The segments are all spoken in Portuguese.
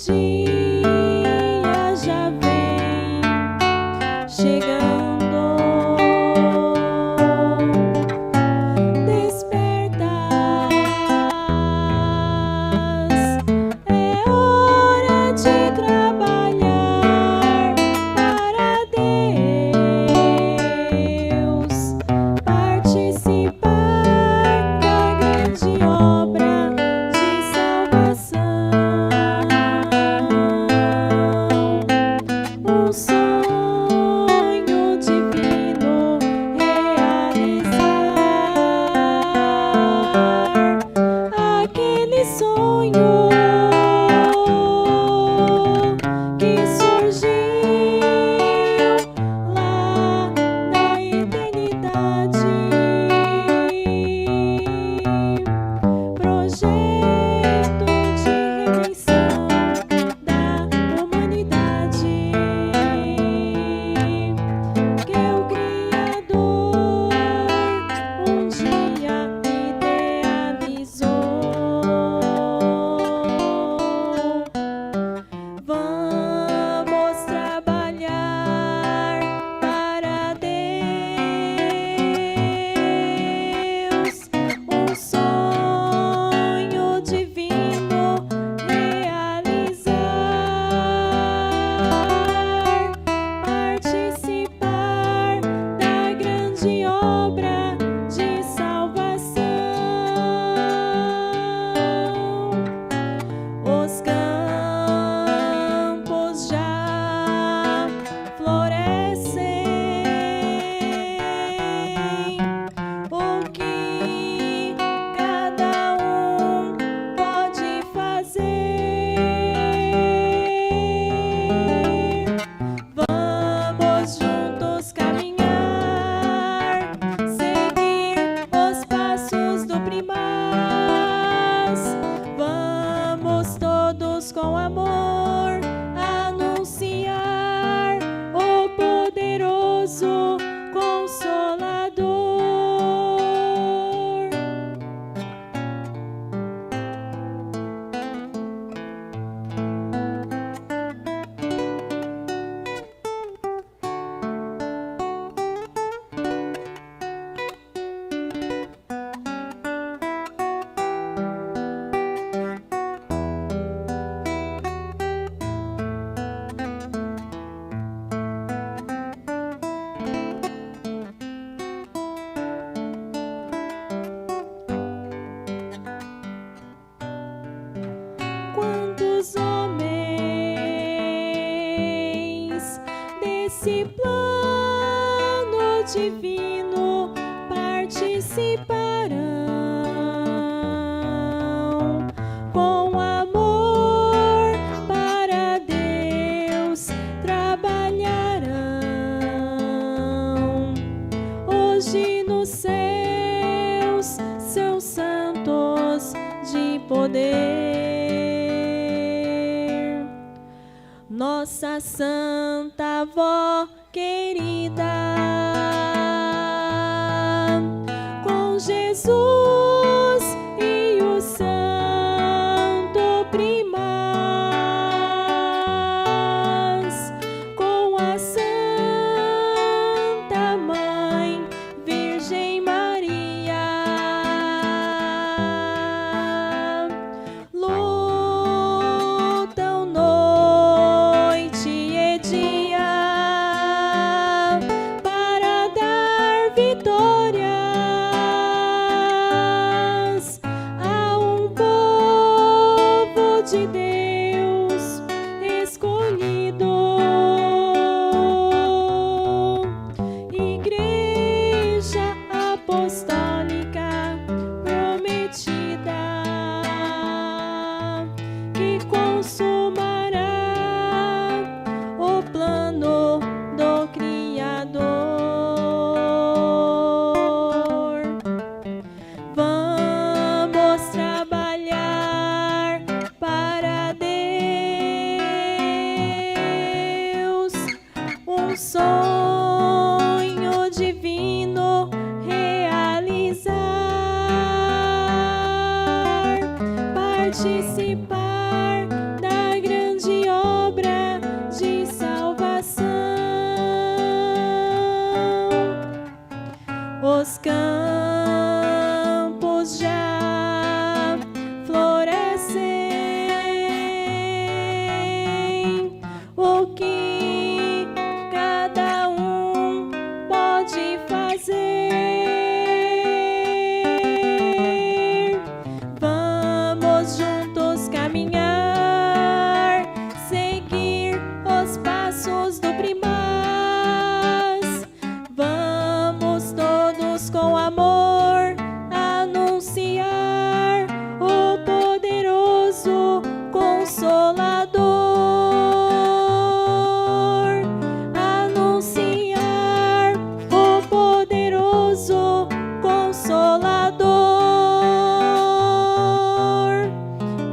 dia já vem chegando. Despertas, é hora de trabalhar para Deus, participar da grande obra de salvação. Um sonho divino realizar, aquele sonho que surgiu lá na eternidade. Projeto de redenção da humanidade, que o Criador um dia idealizou. Vamos trabalhar para Deus, um sonho divino realizar, participar da grande obra de salvação. Os campos já florescem, o que cada um pode fazer? Vamos juntos caminhar, seguir os passos do Primaz. Vamos todos com amor anunciar o poderoso Consolador. Quantos homens desse plano divino participarão com amor para Deus, trabalharão hoje nos céus, são santos de poder. Nossa Santa Avó querida, com Jesus e o Santo Primaz, com a Santa Mãe Virgem Maria, lutam noite e dia para dar vitórias a um povo de Deus escolhido. Igreja apostólica prometida, que consumará o plano do Criador. Vamos trabalhar para Deus, um sonho divino realizar, participar da Consolador, anunciar o poderoso Consolador,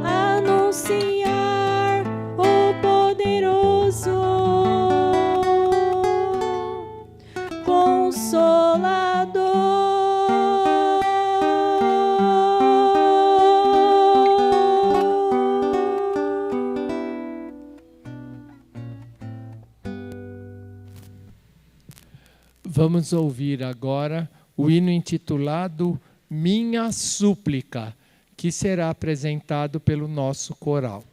anunciar o poderoso Vamos ouvir agora o hino intitulado Minha Súplica, que será apresentado pelo nosso coral.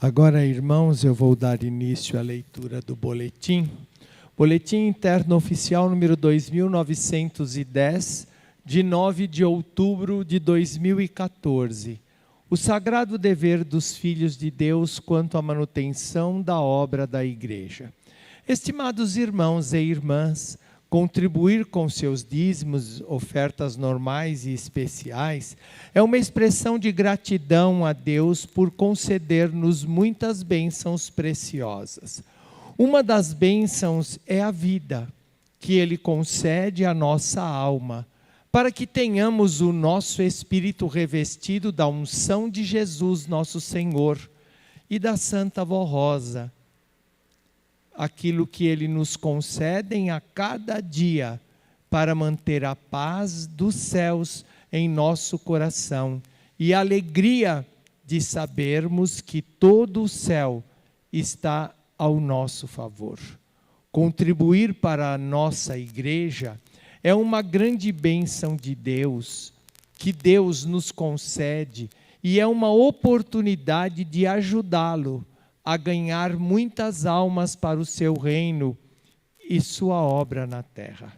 Agora, irmãos, eu vou dar início à leitura do boletim. Boletim Interno Oficial número 2910, de 9 de outubro de 2014. O sagrado dever dos filhos de Deus quanto à manutenção da obra da Igreja. Estimados irmãos e irmãs, contribuir com seus dízimos, ofertas normais e especiais, é uma expressão de gratidão a Deus por conceder-nos muitas bênçãos preciosas. Uma das bênçãos é a vida, que Ele concede à nossa alma, para que tenhamos o nosso espírito revestido da unção de Jesus, nosso Senhor, e da Santa Vó Rosa, aquilo que Ele nos concede a cada dia para manter a paz dos céus em nosso coração e a alegria de sabermos que todo o céu está ao nosso favor. Contribuir para a nossa igreja é uma grande bênção de Deus, que Deus nos concede, e é uma oportunidade de ajudá-lo a ganhar muitas almas para o seu reino e sua obra na terra.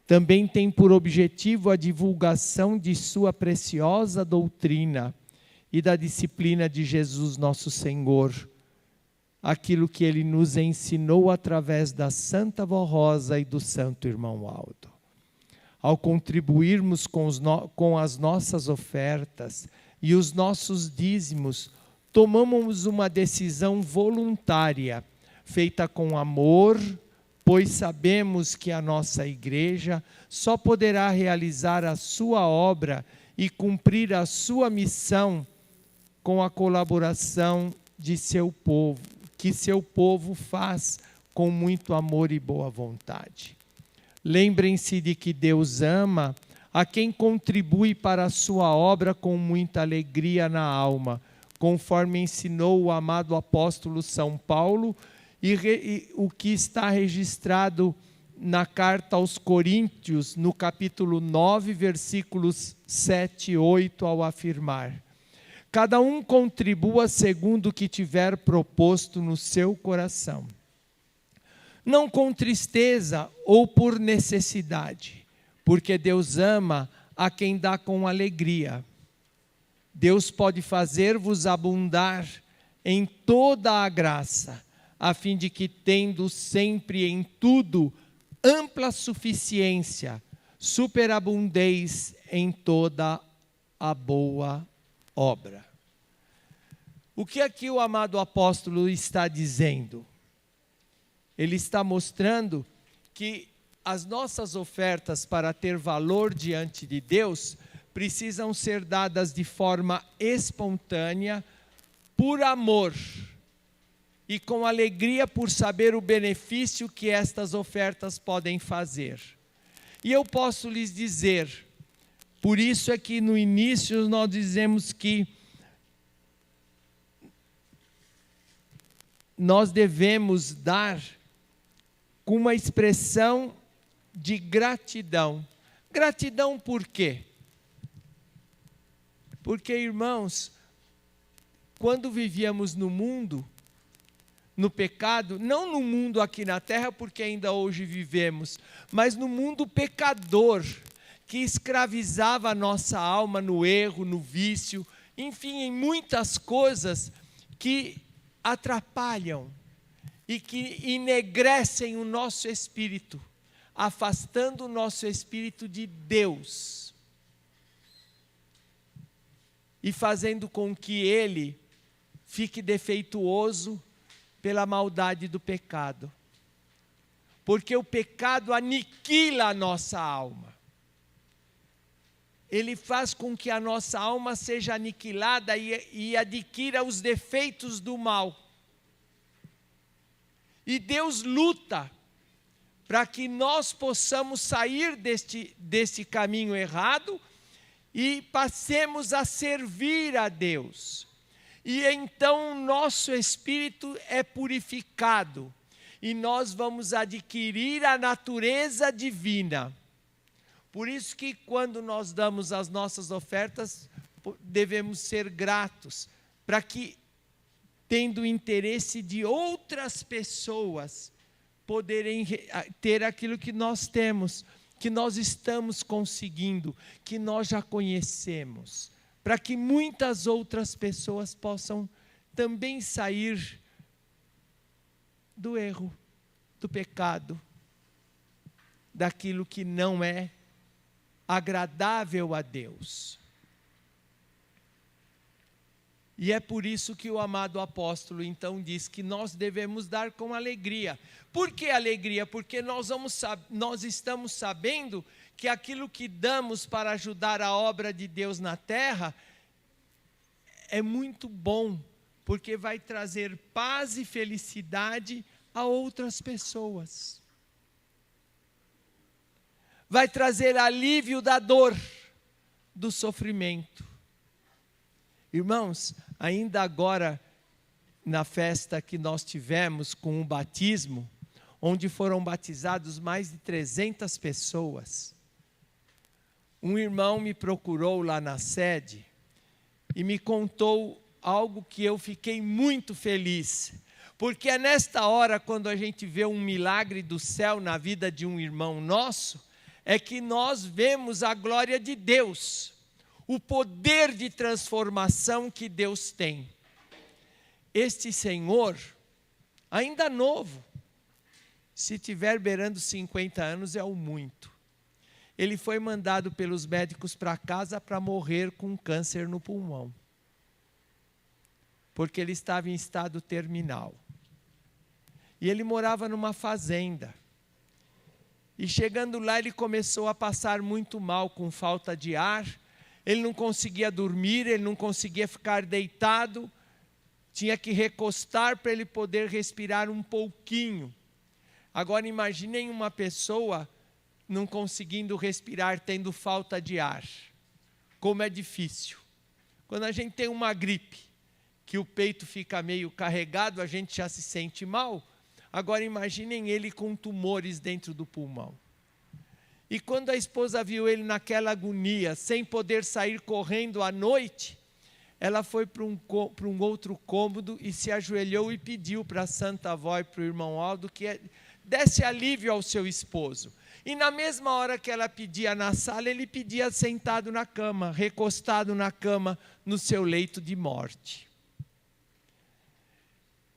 Também tem por objetivo a divulgação de sua preciosa doutrina e da disciplina de Jesus nosso Senhor, aquilo que Ele nos ensinou através da Santa Vó Rosa e do Santo Irmão Aldo. Ao contribuirmos com as nossas ofertas e os nossos dízimos, tomamos uma decisão voluntária, feita com amor, pois sabemos que a nossa igreja só poderá realizar a sua obra e cumprir a sua missão com a colaboração de seu povo, que seu povo faz com muito amor e boa vontade. Lembrem-se de que Deus ama a quem contribui para a sua obra com muita alegria na alma, conforme ensinou o amado apóstolo São Paulo, e o que está registrado na carta aos Coríntios, no capítulo 9, versículos 7 e 8, ao afirmar: cada um contribua segundo o que tiver proposto no seu coração, não com tristeza ou por necessidade, porque Deus ama a quem dá com alegria. Deus pode fazer-vos abundar em toda a graça, a fim de que, tendo sempre em tudo ampla suficiência, superabundeis em toda a boa obra. O que aqui o amado apóstolo está dizendo? Ele está mostrando que as nossas ofertas, para ter valor diante de Deus, precisam ser dadas de forma espontânea, por amor e com alegria por saber o benefício que estas ofertas podem fazer. E eu posso lhes dizer, por isso é que no início nós dizemos que nós devemos dar com uma expressão de gratidão. Gratidão por quê? Porque, irmãos, quando vivíamos no mundo, no pecado, não no mundo aqui na terra, porque ainda hoje vivemos, mas no mundo pecador, que escravizava a nossa alma no erro, no vício, enfim, em muitas coisas que atrapalham e que enegrecem o nosso espírito, afastando o nosso espírito de Deus e fazendo com que ele fique defeituoso pela maldade do pecado. Porque o pecado aniquila a nossa alma. Ele faz com que a nossa alma seja aniquilada e adquira os defeitos do mal. E Deus luta para que nós possamos sair deste caminho errado e passemos a servir a Deus. E então o nosso espírito é purificado e nós vamos adquirir a natureza divina. Por isso que quando nós damos as nossas ofertas, devemos ser gratos, para que tendo o interesse de outras pessoas poderem ter aquilo que nós temos, que nós estamos conseguindo, que nós já conhecemos, para que muitas outras pessoas possam também sair do erro, do pecado, daquilo que não é agradável a Deus. E é por isso que o amado apóstolo então diz que nós devemos dar com alegria. Por que alegria? Porque nós estamos sabendo que aquilo que damos para ajudar a obra de Deus na terra é muito bom, porque vai trazer paz e felicidade a outras pessoas. Vai trazer alívio da dor, do sofrimento. Irmãos, ainda agora, na festa que nós tivemos com o batismo, onde foram batizados mais de 300 pessoas, um irmão me procurou lá na sede e me contou algo que eu fiquei muito feliz, porque é nesta hora, quando a gente vê um milagre do céu na vida de um irmão nosso, é que nós vemos a glória de Deus, o poder de transformação que Deus tem. Este senhor, ainda novo, se tiver beirando 50 anos é o muito. Ele foi mandado pelos médicos para casa para morrer com câncer no pulmão, porque ele estava em estado terminal. E ele morava numa fazenda. E chegando lá ele começou a passar muito mal, com falta de ar. Ele não conseguia dormir, ele não conseguia ficar deitado, tinha que recostar para ele poder respirar um pouquinho. Agora imaginem uma pessoa não conseguindo respirar, tendo falta de ar. Como é difícil. Quando a gente tem uma gripe, que o peito fica meio carregado, a gente já se sente mal. Agora imaginem ele com tumores dentro do pulmão. E quando a esposa viu ele naquela agonia, sem poder sair correndo à noite, ela foi para um outro cômodo e se ajoelhou e pediu para a Santa Avó e para o irmão Aldo que desse alívio ao seu esposo. E na mesma hora que ela pedia na sala, ele pedia sentado na cama, recostado na cama, no seu leito de morte.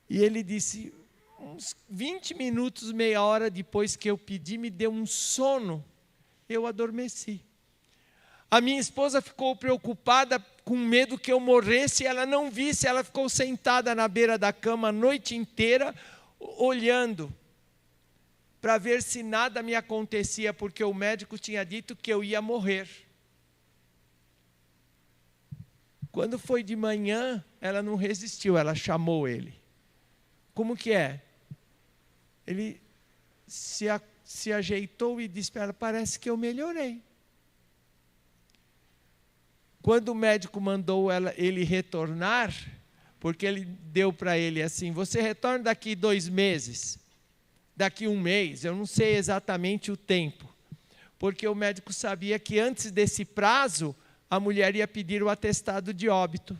E ele disse, uns 20 minutos, meia hora depois que eu pedi, me deu um sono. Eu adormeci. A minha esposa ficou preocupada, com medo que eu morresse, e ela não visse, ela ficou sentada na beira da cama a noite inteira, olhando, para ver se nada me acontecia, porque o médico tinha dito que eu ia morrer. Quando foi de manhã, ela não resistiu, ela chamou ele. Como que é? Ele se ajeitou e disse para ela, parece que eu melhorei. Quando o médico mandou ele retornar, porque ele deu para ele assim, você retorna daqui 2 meses, daqui 1 mês, eu não sei exatamente o tempo, porque o médico sabia que antes desse prazo, a mulher ia pedir o atestado de óbito.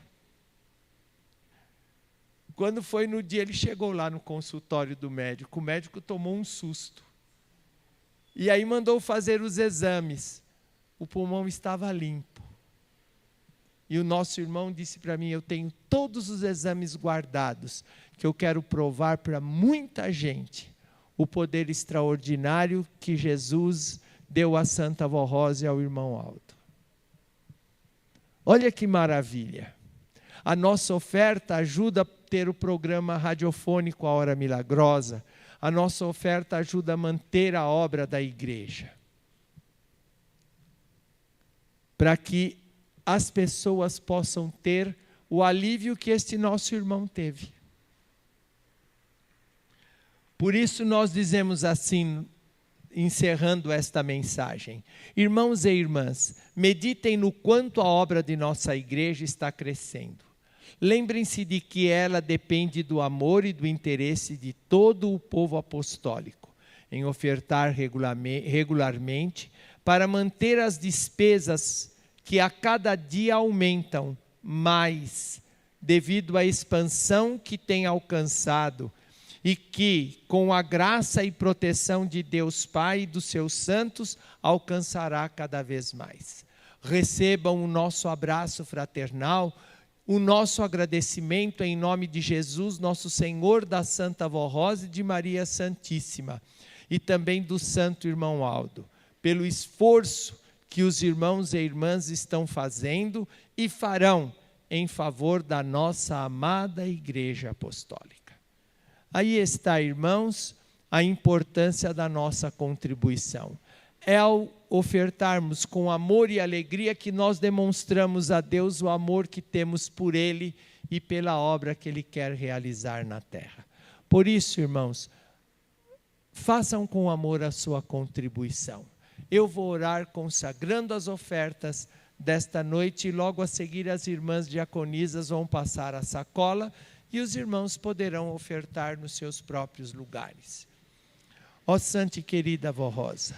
Quando foi no dia, ele chegou lá no consultório do médico, o médico tomou um susto. E aí mandou fazer os exames. O pulmão estava limpo. E o nosso irmão disse para mim, eu tenho todos os exames guardados, que eu quero provar para muita gente o poder extraordinário que Jesus deu à Santa Avó Rosa e ao irmão Aldo. Olha que maravilha. A nossa oferta ajuda a ter o programa radiofônico A Hora Milagrosa. A nossa oferta ajuda a manter a obra da igreja. Para que as pessoas possam ter o alívio que este nosso irmão teve. Por isso nós dizemos assim, encerrando esta mensagem. Irmãos e irmãs, meditem no quanto a obra de nossa igreja está crescendo. Lembrem-se de que ela depende do amor e do interesse de todo o povo apostólico, em ofertar regularmente para manter as despesas que a cada dia aumentam mais devido à expansão que tem alcançado e que, com a graça e proteção de Deus Pai e dos seus santos, alcançará cada vez mais. Recebam o nosso abraço fraternal, o nosso agradecimento em nome de Jesus, nosso Senhor, da Santa Vó Rosa e de Maria Santíssima, e também do Santo Irmão Aldo, pelo esforço que os irmãos e irmãs estão fazendo e farão em favor da nossa amada Igreja Apostólica. Aí está, irmãos, a importância da nossa contribuição. É ao ofertarmos com amor e alegria que nós demonstramos a Deus o amor que temos por Ele e pela obra que Ele quer realizar na terra. Por isso, irmãos, façam com amor a sua contribuição. Eu vou orar consagrando as ofertas desta noite e logo a seguir as irmãs diaconisas vão passar a sacola e os irmãos poderão ofertar nos seus próprios lugares. Ó Santa e querida Vó Rosa,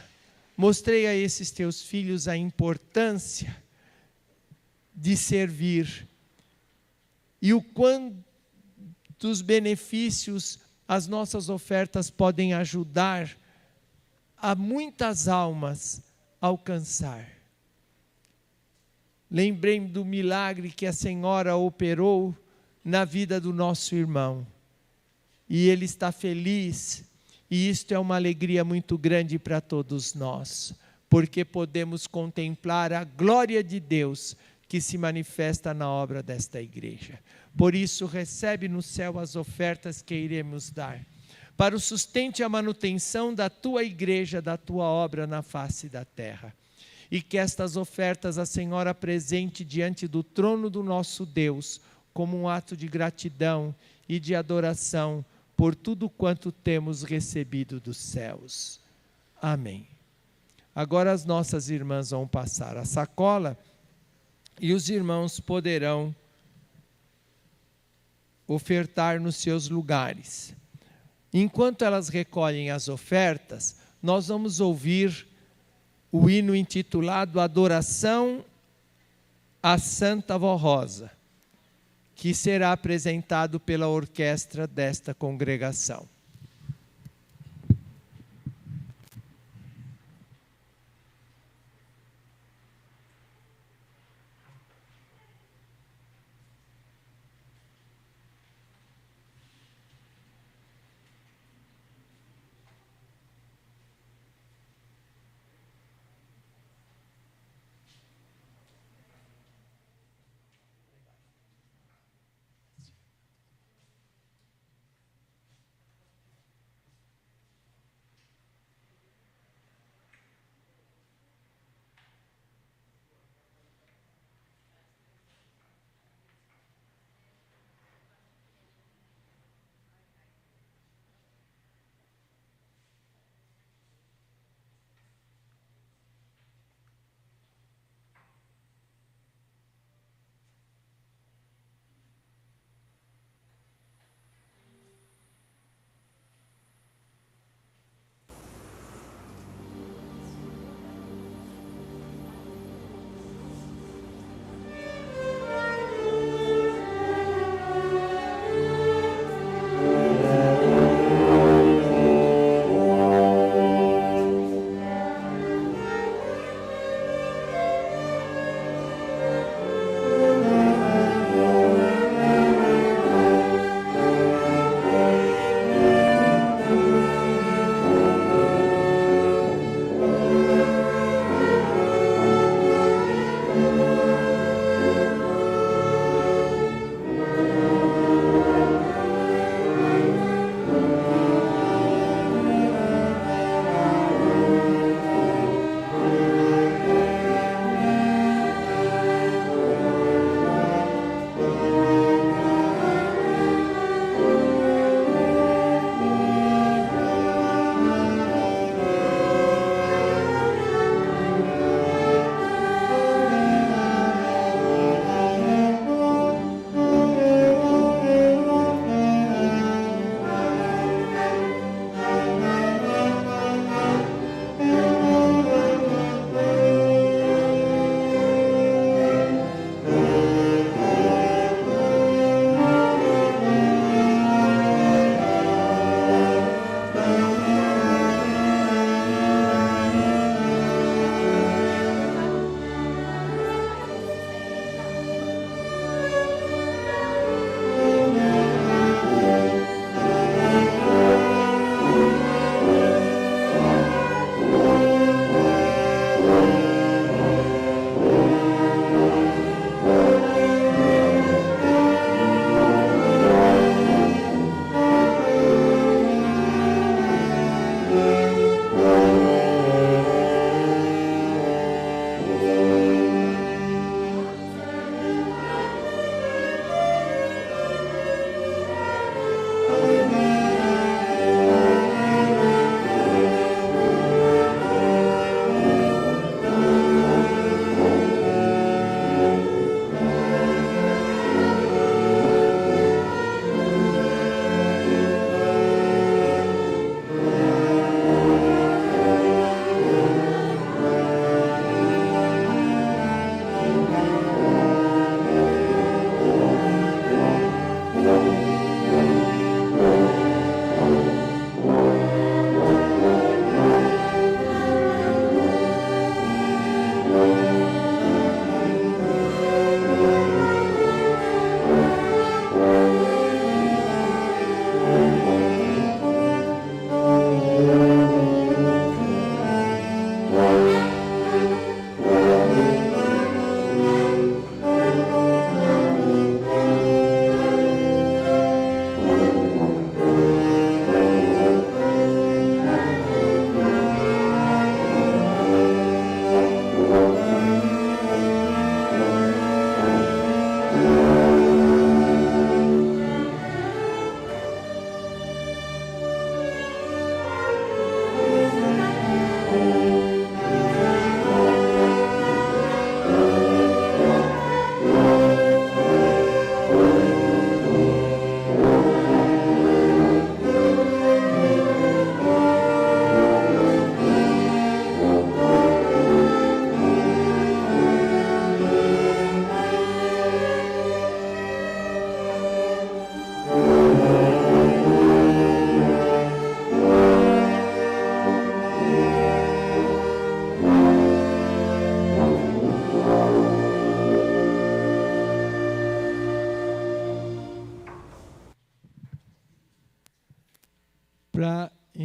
mostrei a esses teus filhos a importância de servir e o quantos benefícios as nossas ofertas podem ajudar a muitas almas a alcançar. Lembrei-me do milagre que a Senhora operou na vida do nosso irmão. E ele está feliz, e isto é uma alegria muito grande para todos nós, porque podemos contemplar a glória de Deus que se manifesta na obra desta igreja. Por isso, recebe no céu as ofertas que iremos dar, para o sustento e a manutenção da tua igreja, da tua obra na face da terra. E que estas ofertas a Senhora apresente diante do trono do nosso Deus, como um ato de gratidão e de adoração por tudo quanto temos recebido dos céus. Amém. Agora as nossas irmãs vão passar a sacola e os irmãos poderão ofertar nos seus lugares. Enquanto elas recolhem as ofertas, nós vamos ouvir o hino intitulado Adoração à Santa Vó Rosa, que será apresentado pela orquestra desta congregação.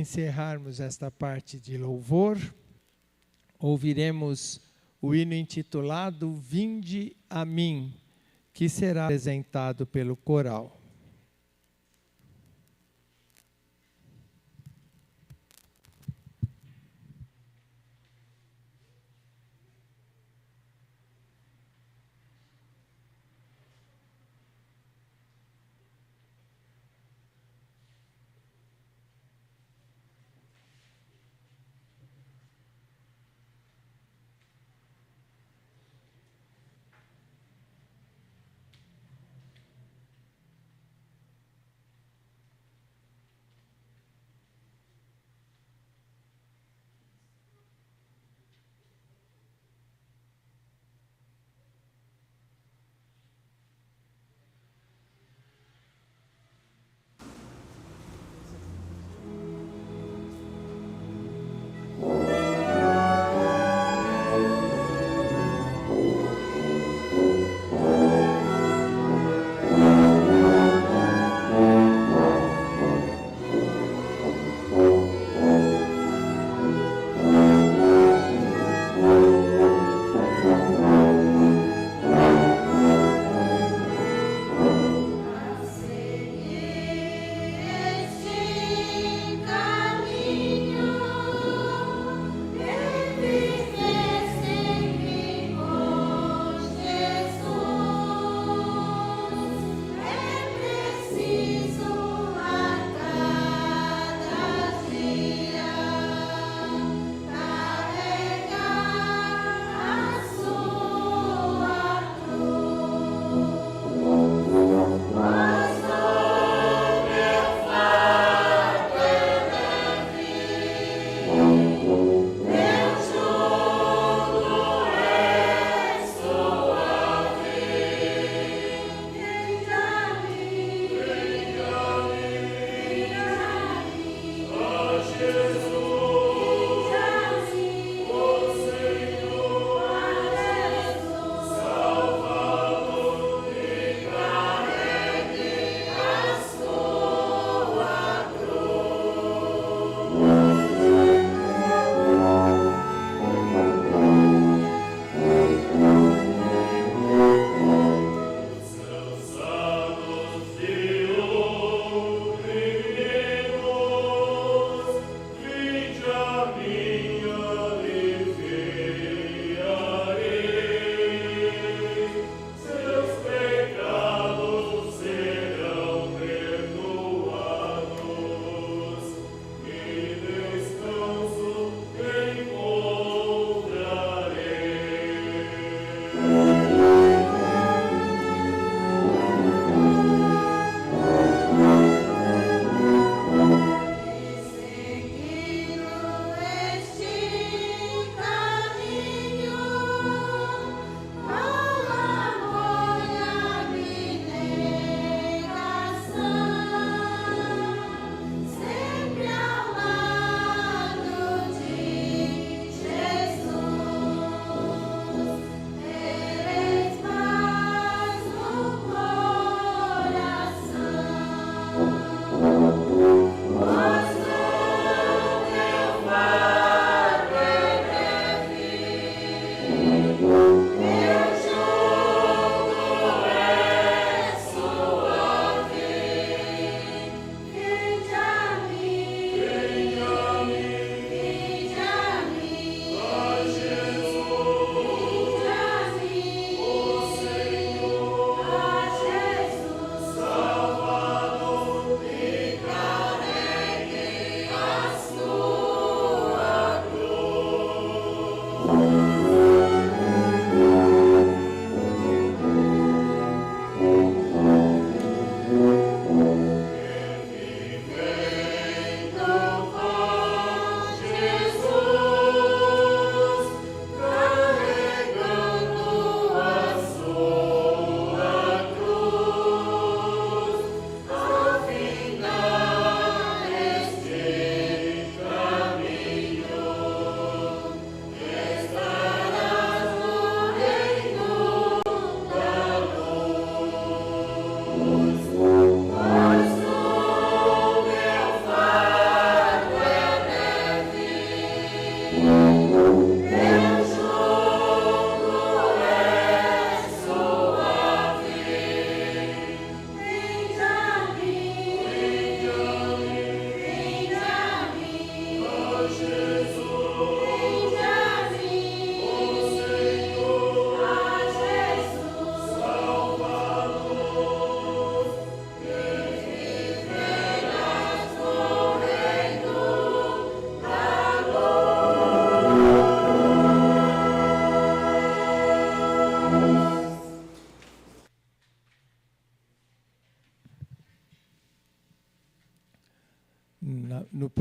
encerrarmos esta parte de louvor, ouviremos o hino intitulado Vinde a mim, que será apresentado pelo coral.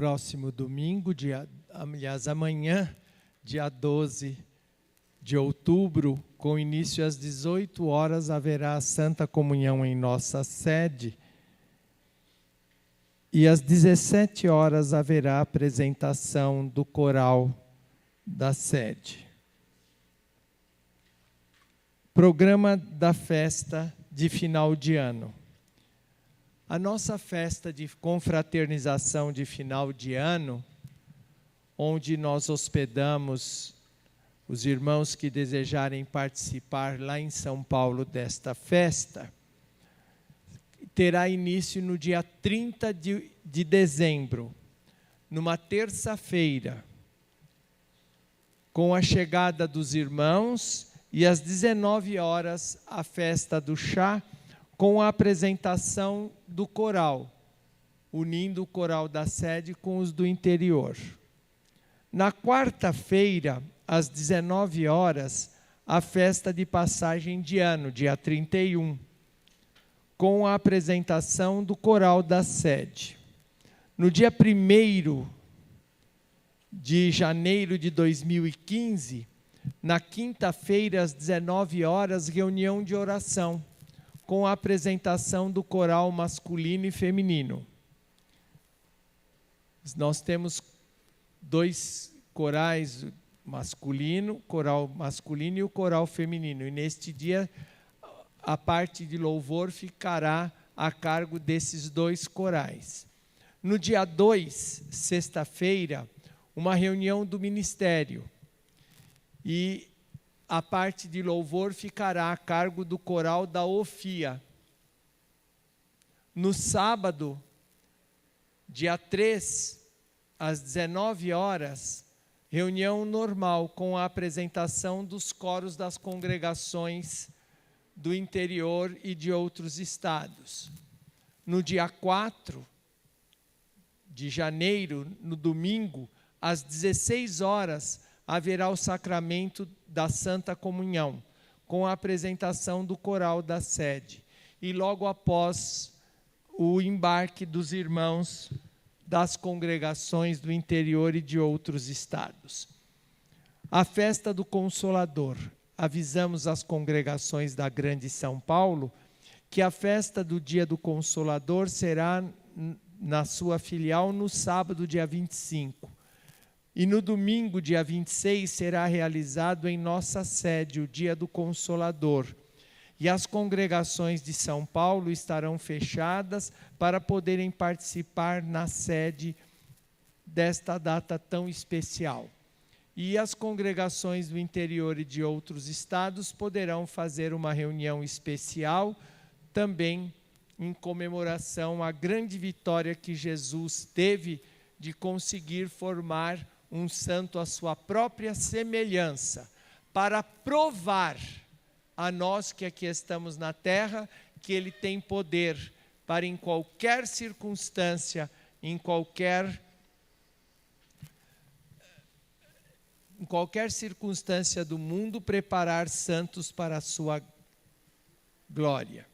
próximo domingo, amanhã, dia 12 de outubro, com início às 18 horas, haverá a Santa Comunhão em nossa sede. E às 17 horas haverá a apresentação do coral da sede. Programa da festa de final de ano. A nossa festa de confraternização de final de ano, onde nós hospedamos os irmãos que desejarem participar lá em São Paulo desta festa, terá início no dia 30 de dezembro, numa terça-feira, com a chegada dos irmãos e às 19 horas a festa do chá, com a apresentação do coral, unindo o coral da sede com os do interior. Na quarta-feira, às 19 horas, a festa de passagem de ano, dia 31, com a apresentação do coral da sede. No dia 1º de janeiro de 2015, na quinta-feira, às 19 horas, reunião de oração, com a apresentação do coral masculino e feminino. Nós temos 2 corais, coral masculino e o coral feminino. E neste dia, a parte de louvor ficará a cargo desses 2 corais. No dia 2, sexta-feira, uma reunião do ministério. E a parte de louvor ficará a cargo do coral da OFIA. No sábado, dia 3, às 19 horas, reunião normal com a apresentação dos coros das congregações do interior e de outros estados. No dia 4 de janeiro, no domingo, às 16 horas, haverá o sacramento da Santa Comunhão, com a apresentação do coral da sede. E logo após o embarque dos irmãos das congregações do interior e de outros estados. A festa do Consolador. Avisamos as congregações da Grande São Paulo que a festa do Dia do Consolador será na sua filial no sábado, dia 25. E no domingo, dia 26, será realizado em nossa sede o Dia do Consolador. E as congregações de São Paulo estarão fechadas para poderem participar na sede desta data tão especial. E as congregações do interior e de outros estados poderão fazer uma reunião especial também em comemoração à grande vitória que Jesus teve de conseguir formar um santo à sua própria semelhança, para provar a nós que aqui estamos na terra, que Ele tem poder para em qualquer circunstância, em qualquer circunstância do mundo, preparar santos para a sua glória.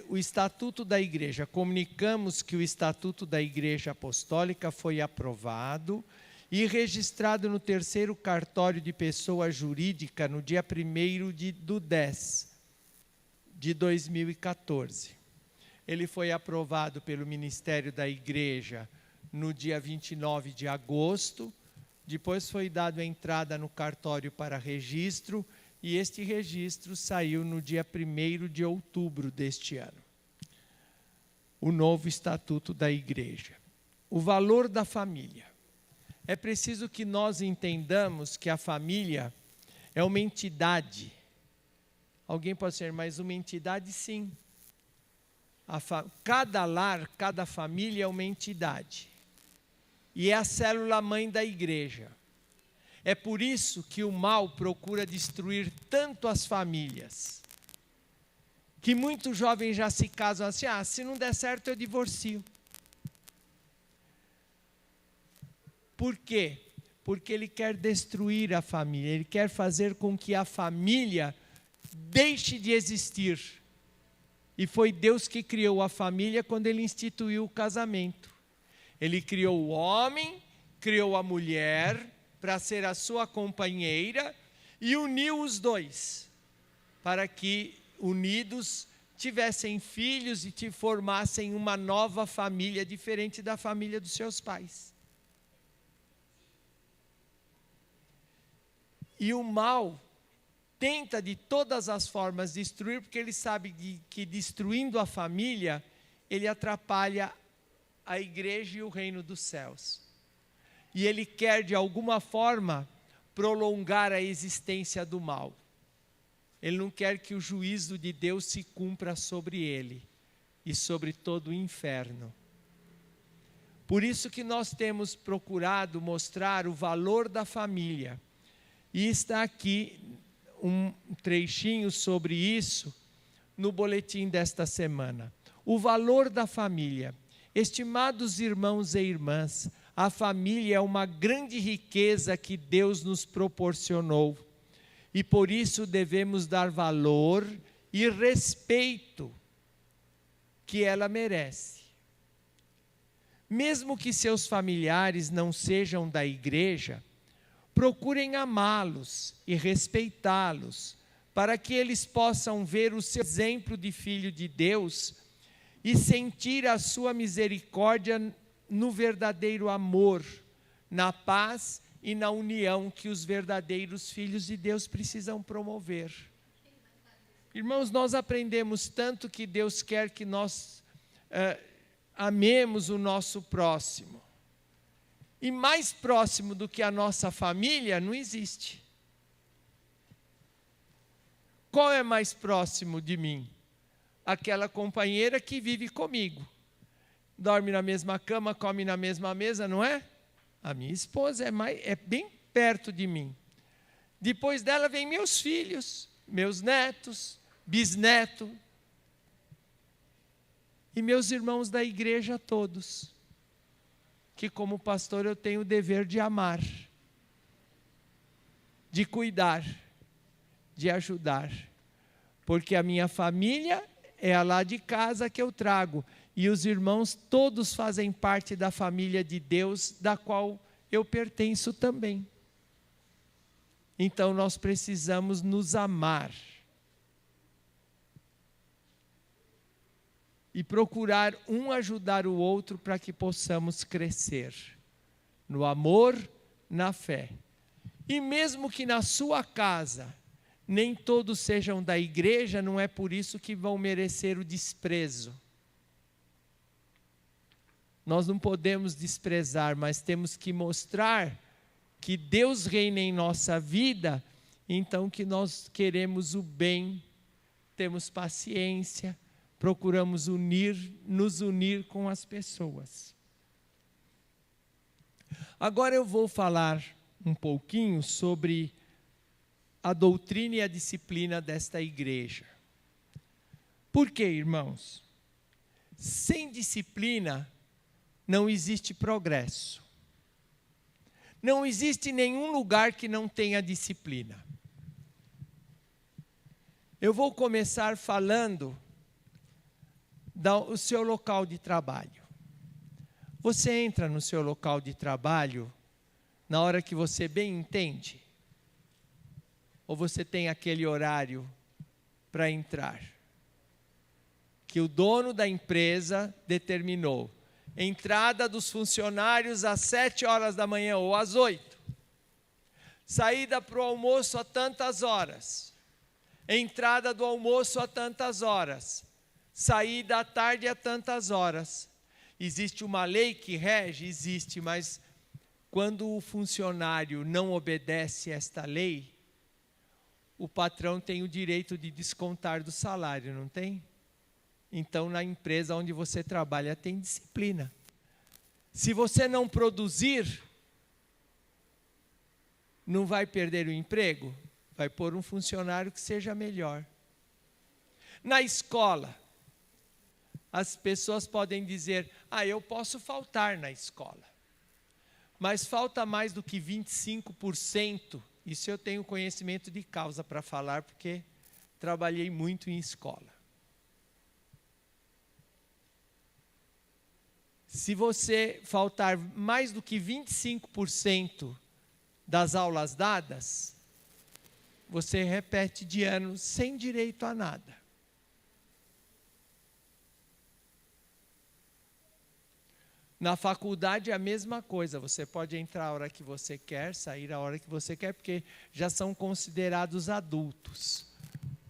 O Estatuto da Igreja. Comunicamos que o Estatuto da Igreja Apostólica foi aprovado e registrado no 3º cartório de pessoa jurídica no dia 1º do 10 de 2014. Ele foi aprovado pelo Ministério da Igreja no dia 29 de agosto, depois foi dado a entrada no cartório para registro, e este registro saiu no dia 1º de outubro deste ano. O novo Estatuto da Igreja. O valor da família. É preciso que nós entendamos que a família é uma entidade. Alguém pode ser, mas uma entidade sim. Cada lar, cada família é uma entidade. E é a célula-mãe da igreja. É por isso que o mal procura destruir tanto as famílias. Que muitos jovens já se casam assim, se não der certo eu divorcio. Por quê? Porque ele quer destruir a família, ele quer fazer com que a família deixe de existir. E foi Deus que criou a família quando Ele instituiu o casamento. Ele criou o homem, criou a mulher para ser a sua companheira e uniu os dois, para que, unidos, tivessem filhos e te formassem uma nova família, diferente da família dos seus pais. E o mal tenta de todas as formas destruir, porque ele sabe que destruindo a família, ele atrapalha a igreja e o reino dos céus. E ele quer, de alguma forma, prolongar a existência do mal. Ele não quer que o juízo de Deus se cumpra sobre ele e sobre todo o inferno. Por isso que nós temos procurado mostrar o valor da família. E está aqui um trechinho sobre isso no boletim desta semana. O valor da família. Estimados irmãos e irmãs, a família é uma grande riqueza que Deus nos proporcionou. E por isso devemos dar valor e respeito que ela merece. Mesmo que seus familiares não sejam da igreja, procurem amá-los e respeitá-los, para que eles possam ver o seu exemplo de filho de Deus e sentir a sua misericórdia no verdadeiro amor, na paz e na união que os verdadeiros filhos de Deus precisam promover. Irmãos, nós aprendemos tanto que Deus quer que nós amemos o nosso próximo. E mais próximo do que a nossa família não existe. Qual é mais próximo de mim? Aquela companheira que vive comigo. Dorme na mesma cama, come na mesma mesa, não é? A minha esposa é bem perto de mim. Depois dela vem meus filhos, meus netos, bisneto. E meus irmãos da igreja todos. Que como pastor eu tenho o dever de amar, de cuidar, de ajudar. Porque a minha família é a lá de casa que eu trago. E os irmãos todos fazem parte da família de Deus, da qual eu pertenço também. Então nós precisamos nos amar. E procurar um ajudar o outro para que possamos crescer. No amor, na fé. E mesmo que na sua casa, nem todos sejam da igreja, não é por isso que vão merecer o desprezo. Nós não podemos desprezar, mas temos que mostrar que Deus reina em nossa vida, então que nós queremos o bem, temos paciência, procuramos nos unir com as pessoas. Agora eu vou falar um pouquinho sobre a doutrina e a disciplina desta igreja. Por quê, irmãos? Sem disciplina não existe progresso. Não existe nenhum lugar que não tenha disciplina. Eu vou começar falando do seu local de trabalho. Você entra no seu local de trabalho na hora que você bem entende? Ou você tem aquele horário para entrar? Que o dono da empresa determinou. Entrada dos funcionários às 7 horas da manhã ou às 8. Saída para o almoço a tantas horas. Entrada do almoço a tantas horas. Saída à tarde a tantas horas. Existe uma lei que rege? Existe, mas quando o funcionário não obedece esta lei, o patrão tem o direito de descontar do salário, não tem? Então, na empresa onde você trabalha, tem disciplina. Se você não produzir, não vai perder o emprego? Vai pôr um funcionário que seja melhor. Na escola, as pessoas podem dizer, eu posso faltar na escola. Mas falta mais do que 25%. Isso eu tenho conhecimento de causa para falar, porque trabalhei muito em escola. Se você faltar mais do que 25% das aulas dadas, você repete de ano sem direito a nada. Na faculdade é a mesma coisa, você pode entrar a hora que você quer, sair a hora que você quer, porque já são considerados adultos.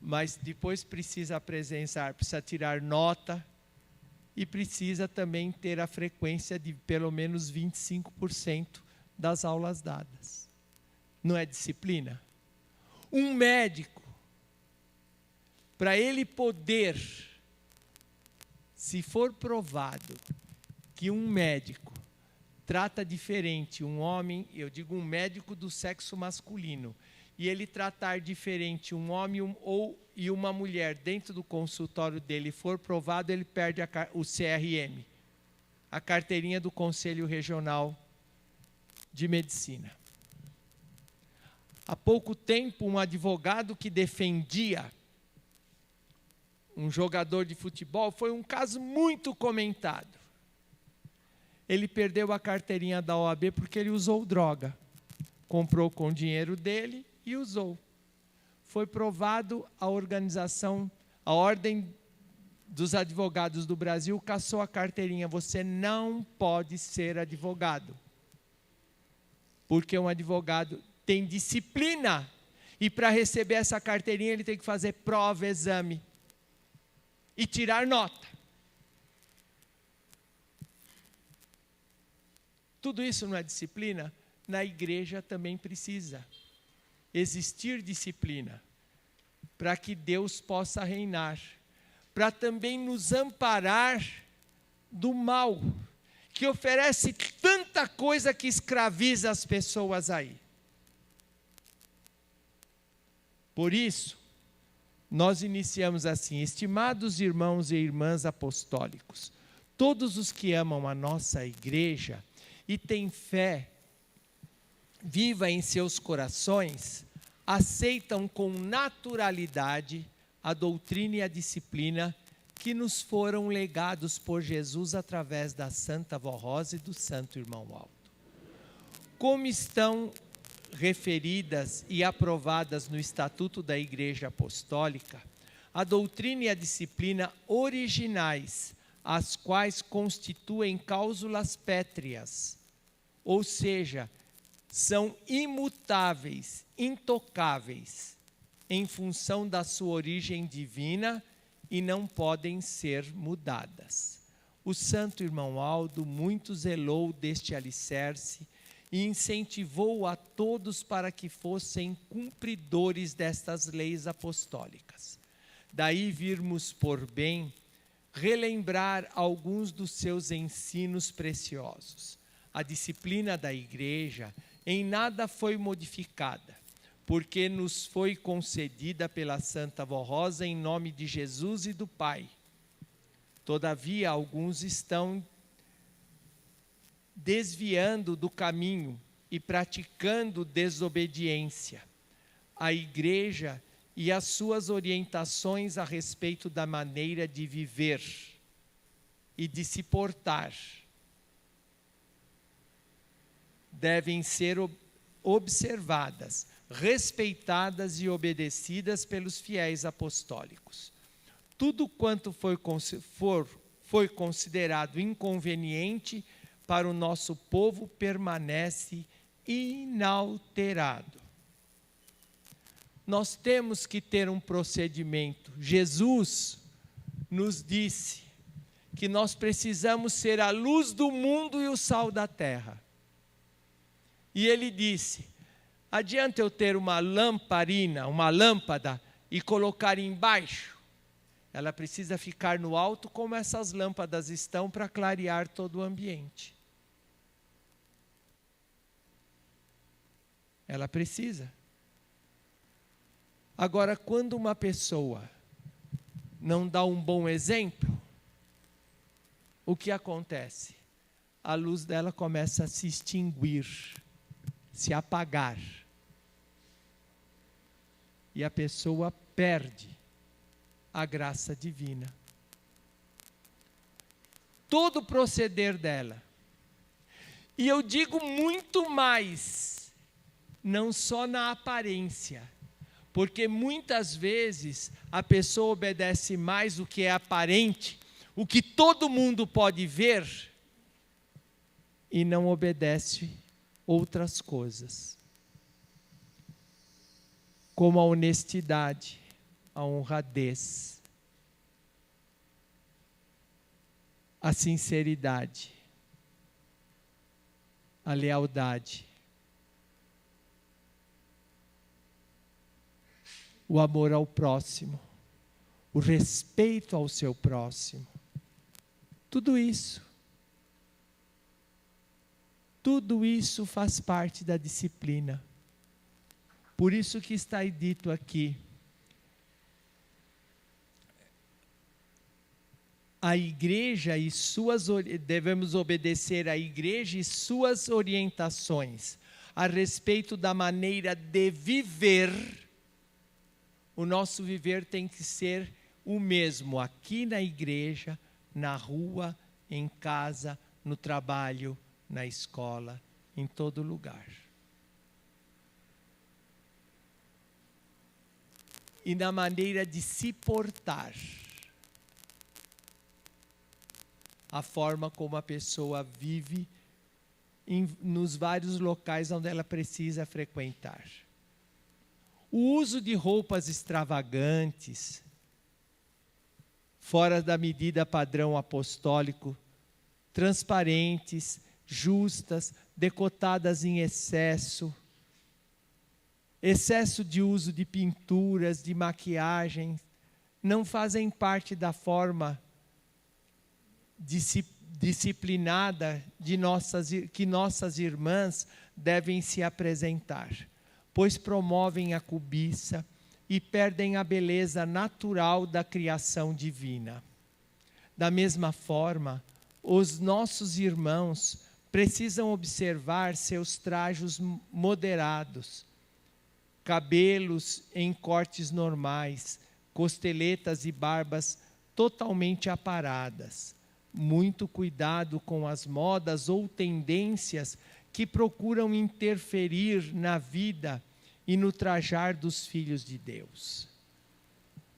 Mas depois precisa presenciar, precisa tirar nota e precisa também ter a frequência de pelo menos 25% das aulas dadas. Não é disciplina? Um médico, para ele poder, se for provado que um médico trata diferente um homem, eu digo um médico do sexo masculino, e ele tratar diferente um homem e uma mulher dentro do consultório dele, for provado, ele perde o CRM, a carteirinha do Conselho Regional de Medicina. Há pouco tempo, um advogado que defendia um jogador de futebol, foi um caso muito comentado. Ele perdeu a carteirinha da OAB porque ele usou droga. Comprou com o dinheiro dele e usou. Foi provado, a Ordem dos Advogados do Brasil cassou a carteirinha. Você não pode ser advogado. Porque um advogado tem disciplina. E para receber essa carteirinha ele tem que fazer prova, exame. E tirar nota. Tudo isso não é disciplina? Na igreja também precisa existir disciplina, para que Deus possa reinar, para também nos amparar do mal, que oferece tanta coisa que escraviza as pessoas aí. Por isso, nós iniciamos assim: estimados irmãos e irmãs apostólicos, todos os que amam a nossa igreja e têm fé viva em seus corações, aceitam com naturalidade a doutrina e a disciplina que nos foram legados por Jesus através da Santa Avó Rosa e do Santo Irmão Aldo. Como estão referidas e aprovadas no Estatuto da Igreja Apostólica, a doutrina e a disciplina originais, as quais constituem cláusulas pétreas, ou seja, são imutáveis, intocáveis, em função da sua origem divina e não podem ser mudadas. O Santo Irmão Aldo muito zelou deste alicerce e incentivou a todos para que fossem cumpridores destas leis apostólicas. Daí virmos por bem relembrar alguns dos seus ensinos preciosos. A disciplina da igreja em nada foi modificada, porque nos foi concedida pela Santa Avó Rosa em nome de Jesus e do Pai. Todavia, alguns estão desviando do caminho e praticando desobediência. A igreja e as suas orientações a respeito da maneira de viver e de se portar devem ser observadas, respeitadas e obedecidas pelos fiéis apostólicos. Tudo quanto foi considerado inconveniente para o nosso povo permanece inalterado. Nós temos que ter um procedimento. Jesus nos disse que nós precisamos ser a luz do mundo e o sal da terra. E ele disse: adianta eu ter uma lamparina, uma lâmpada, e colocar embaixo? Ela precisa ficar no alto como essas lâmpadas estão para clarear todo o ambiente. Ela precisa. Agora, quando uma pessoa não dá um bom exemplo, o que acontece? A luz dela começa a se extinguir, se apagar. E a pessoa perde a graça divina. todo o proceder dela. E eu digo muito mais, não só na aparência, porque muitas vezes a pessoa obedece mais o que é aparente, o que todo mundo pode ver, e não obedece outras coisas, como a honestidade, a honradez, a sinceridade, a lealdade, o amor ao próximo, o respeito ao seu próximo. Tudo isso faz parte da disciplina. Por isso que está dito aqui, a igreja e devemos obedecer à igreja e suas orientações a respeito da maneira de viver. O nosso viver tem que ser o mesmo aqui na igreja, na rua, em casa, no trabalho, na escola, em todo lugar. E na maneira de se portar. A forma como a pessoa vive nos vários locais onde ela precisa frequentar. O uso de roupas extravagantes, fora da medida padrão apostólico, transparentes, justas, decotadas em excesso de uso de pinturas, de maquiagem, não fazem parte da forma disciplinada que nossas irmãs devem se apresentar, pois promovem a cobiça e perdem a beleza natural da criação divina. Da mesma forma, os nossos irmãos precisam observar seus trajos moderados, cabelos em cortes normais, costeletas e barbas totalmente aparadas. Muito cuidado com as modas ou tendências que procuram interferir na vida e no trajar dos filhos de Deus.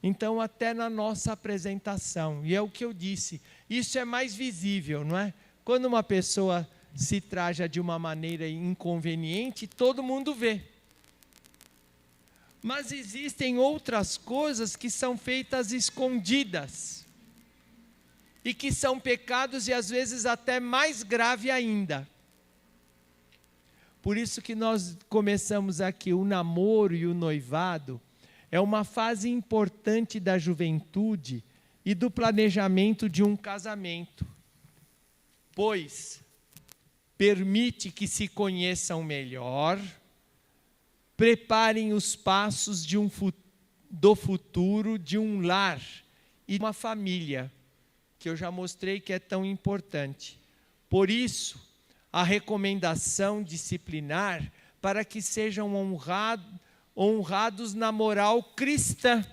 Então, até na nossa apresentação, e é o que eu disse, isso é mais visível, não é? Quando uma pessoa se traja de uma maneira inconveniente, todo mundo vê. Mas existem outras coisas que são feitas escondidas, e que são pecados e às vezes até mais grave ainda. Por isso que nós começamos aqui, o namoro e o noivado é uma fase importante da juventude e do planejamento de um casamento, pois permite que se conheçam melhor, preparem os passos do futuro de um lar e uma família, que eu já mostrei que é tão importante. Por isso, a recomendação disciplinar para que sejam honrados na moral cristã,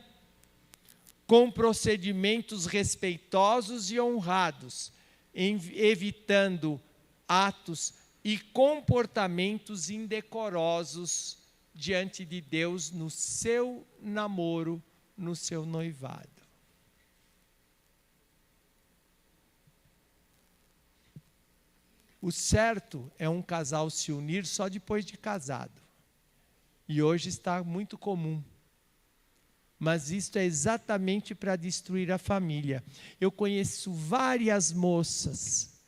com procedimentos respeitosos e honrados, evitando atos e comportamentos indecorosos diante de Deus no seu namoro, no seu noivado. O certo é um casal se unir só depois de casado. E hoje está muito comum. Mas isto é exatamente para destruir a família. Eu conheço várias moças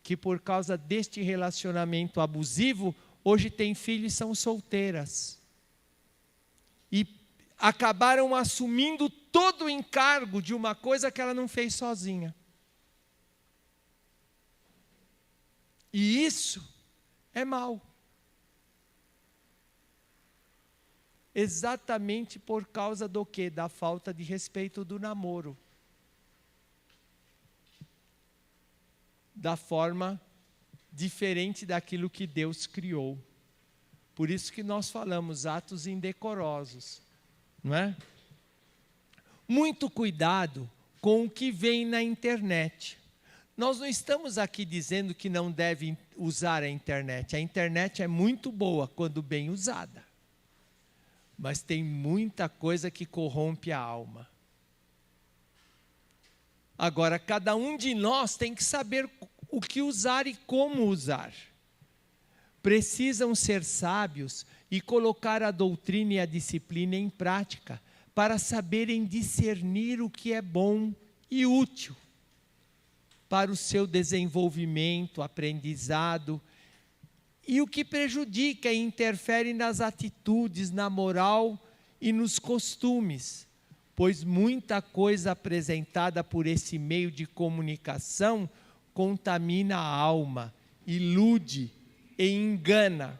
que por causa deste relacionamento abusivo, hoje têm filhos e são solteiras. E acabaram assumindo todo o encargo de uma coisa que ela não fez sozinha. E isso é mal. Exatamente por causa do quê? Da falta de respeito do namoro. Da forma diferente daquilo que Deus criou. Por isso que nós falamos atos indecorosos, não é? Muito cuidado com o que vem na internet. Nós não estamos aqui dizendo que não deve usar a internet. A internet é muito boa quando bem usada. Mas tem muita coisa que corrompe a alma. Agora, cada um de nós tem que saber o que usar e como usar. Precisam ser sábios e colocar a doutrina e a disciplina em prática, para saberem discernir o que é bom e útil para o seu desenvolvimento, aprendizado, e o que prejudica e interfere nas atitudes, na moral e nos costumes, pois muita coisa apresentada por esse meio de comunicação contamina a alma, ilude e engana.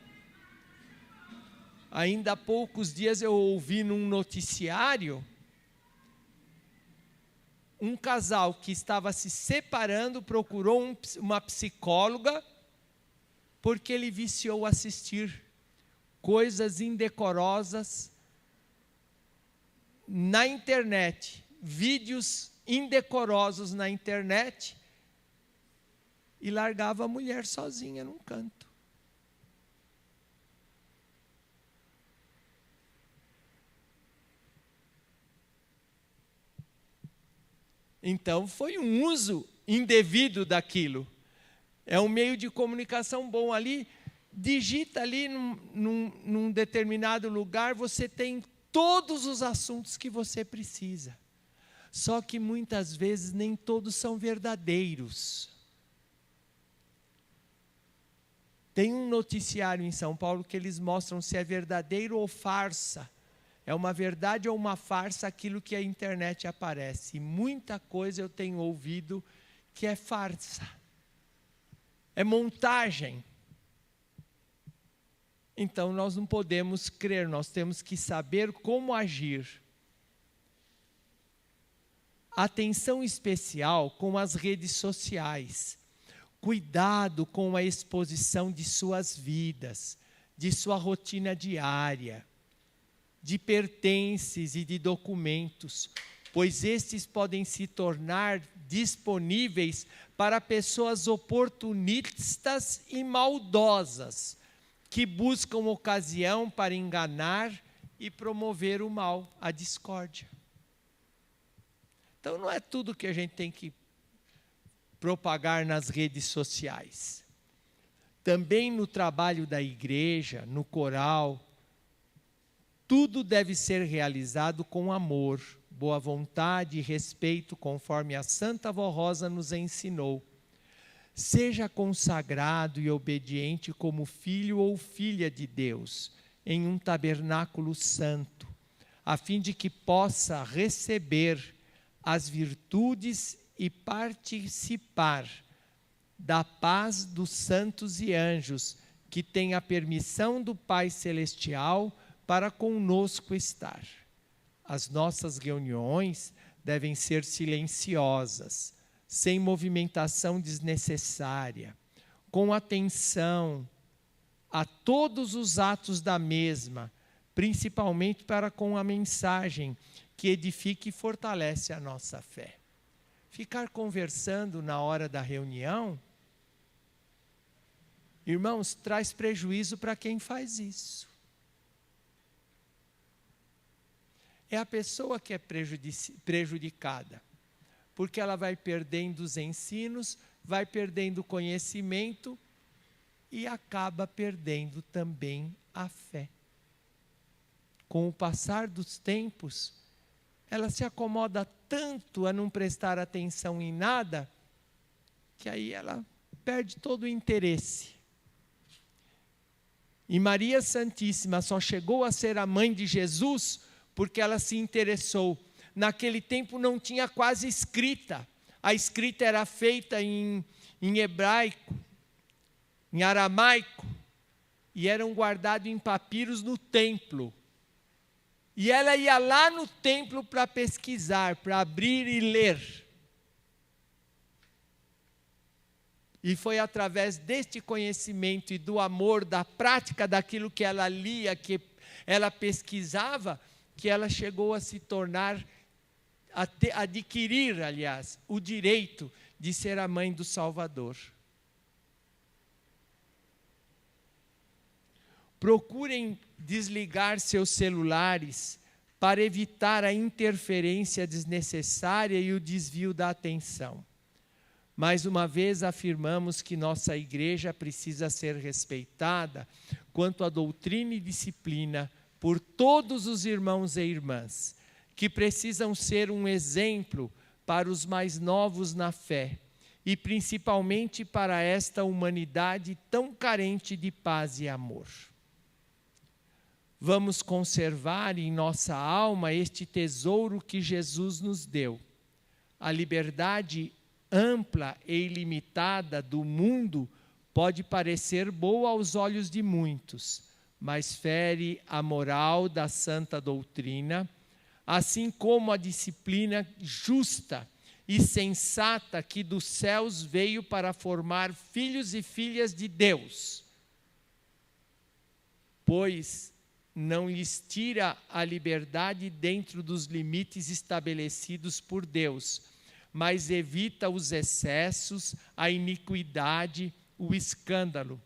Ainda há poucos dias eu ouvi num noticiário um casal que estava se separando, procurou uma psicóloga, porque ele viciou assistir coisas indecorosas na internet, vídeos indecorosos na internet, e largava a mulher sozinha num canto. Então, foi um uso indevido daquilo. É um meio de comunicação bom ali. Digita ali num determinado lugar, você tem todos os assuntos que você precisa. Só que muitas vezes nem todos são verdadeiros. Tem um noticiário em São Paulo que eles mostram se é verdadeiro ou farsa. É uma verdade ou uma farsa aquilo que a internet aparece. E muita coisa eu tenho ouvido que é farsa. É montagem. Então nós não podemos crer, nós temos que saber como agir. Atenção especial com as redes sociais. Cuidado com a exposição de suas vidas, de sua rotina diária, de pertences e de documentos, pois estes podem se tornar disponíveis para pessoas oportunistas e maldosas, que buscam ocasião para enganar e promover o mal, a discórdia. Então não é tudo que a gente tem que propagar nas redes sociais. Também no trabalho da igreja, no coral, tudo deve ser realizado com amor, boa vontade e respeito, conforme a Santa Vó Rosa nos ensinou. Seja consagrado e obediente como filho ou filha de Deus, em um tabernáculo santo, a fim de que possa receber as virtudes e participar da paz dos santos e anjos, que tem a permissão do Pai Celestial para conosco estar. As nossas reuniões devem ser silenciosas, sem movimentação desnecessária, com atenção a todos os atos da mesma, principalmente para com a mensagem que edifica e fortalece a nossa fé. Ficar conversando na hora da reunião, irmãos, traz prejuízo para quem faz isso. É a pessoa que é prejudicada, porque ela vai perdendo os ensinos, vai perdendo o conhecimento e acaba perdendo também a fé. Com o passar dos tempos, ela se acomoda tanto a não prestar atenção em nada, que aí ela perde todo o interesse. E Maria Santíssima só chegou a ser a mãe de Jesus porque ela se interessou. Naquele tempo não tinha quase escrita. A escrita era feita em hebraico, em aramaico, e eram guardados em papiros no templo. E ela ia lá no templo para pesquisar, para abrir e ler. E foi através deste conhecimento e do amor, da prática daquilo que ela lia, que ela pesquisava, que ela chegou a se tornar, adquirir, aliás, o direito de ser a mãe do Salvador. Procurem desligar seus celulares para evitar a interferência desnecessária e o desvio da atenção. Mais uma vez afirmamos que nossa igreja precisa ser respeitada quanto à doutrina e disciplina por todos os irmãos e irmãs, que precisam ser um exemplo para os mais novos na fé e principalmente para esta humanidade tão carente de paz e amor. Vamos conservar em nossa alma este tesouro que Jesus nos deu. A liberdade ampla e ilimitada do mundo pode parecer boa aos olhos de muitos, mas fere a moral da santa doutrina, assim como a disciplina justa e sensata que dos céus veio para formar filhos e filhas de Deus. Pois não lhes tira a liberdade dentro dos limites estabelecidos por Deus, mas evita os excessos, a iniquidade, o escândalo.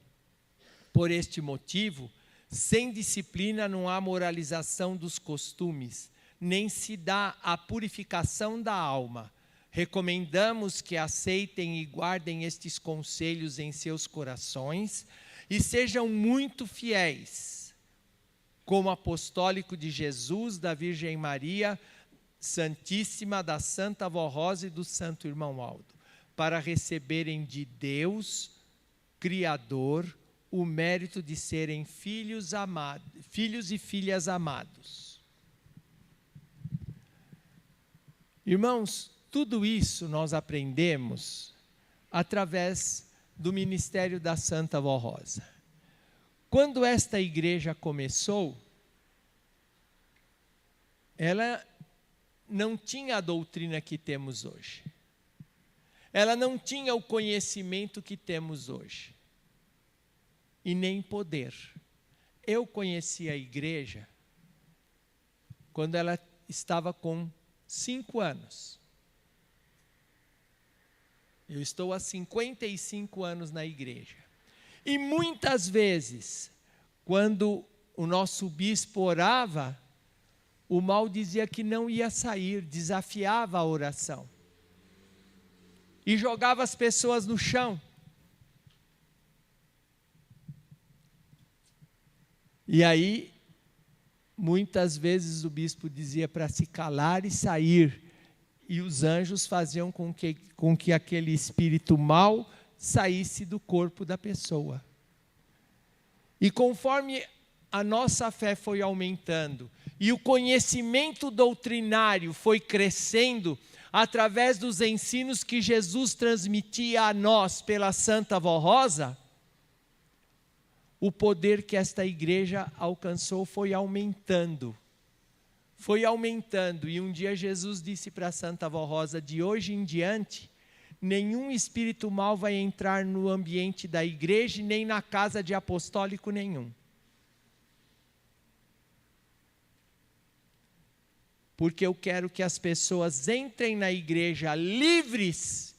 Por este motivo, sem disciplina não há moralização dos costumes, nem se dá a purificação da alma. Recomendamos que aceitem e guardem estes conselhos em seus corações e sejam muito fiéis, como apostólico de Jesus, da Virgem Maria Santíssima, da Santa Vó Rosa e do Santo Irmão Aldo, para receberem de Deus, Criador, o mérito de serem filhos e filhas amados. Irmãos, tudo isso nós aprendemos através do ministério da Santa Vó Rosa. Quando esta igreja começou, ela não tinha a doutrina que temos hoje. Ela não tinha o conhecimento que temos hoje. E nem poder. Eu conheci a igreja quando ela estava com 5 anos. Eu estou há 55 anos na igreja. E muitas vezes, quando o nosso bispo orava, o mal dizia que não ia sair, desafiava a oração. E jogava as pessoas no chão. E aí, muitas vezes o bispo dizia para se calar e sair. E os anjos faziam com que aquele espírito mau saísse do corpo da pessoa. E conforme a nossa fé foi aumentando e o conhecimento doutrinário foi crescendo através dos ensinos que Jesus transmitia a nós pela Santa Vó Rosa, o poder que esta igreja alcançou foi aumentando. Foi aumentando, e um dia Jesus disse para a Santa Vó Rosa: de hoje em diante, nenhum espírito mau vai entrar no ambiente da igreja, nem na casa de apostólico nenhum. Porque eu quero que as pessoas entrem na igreja livres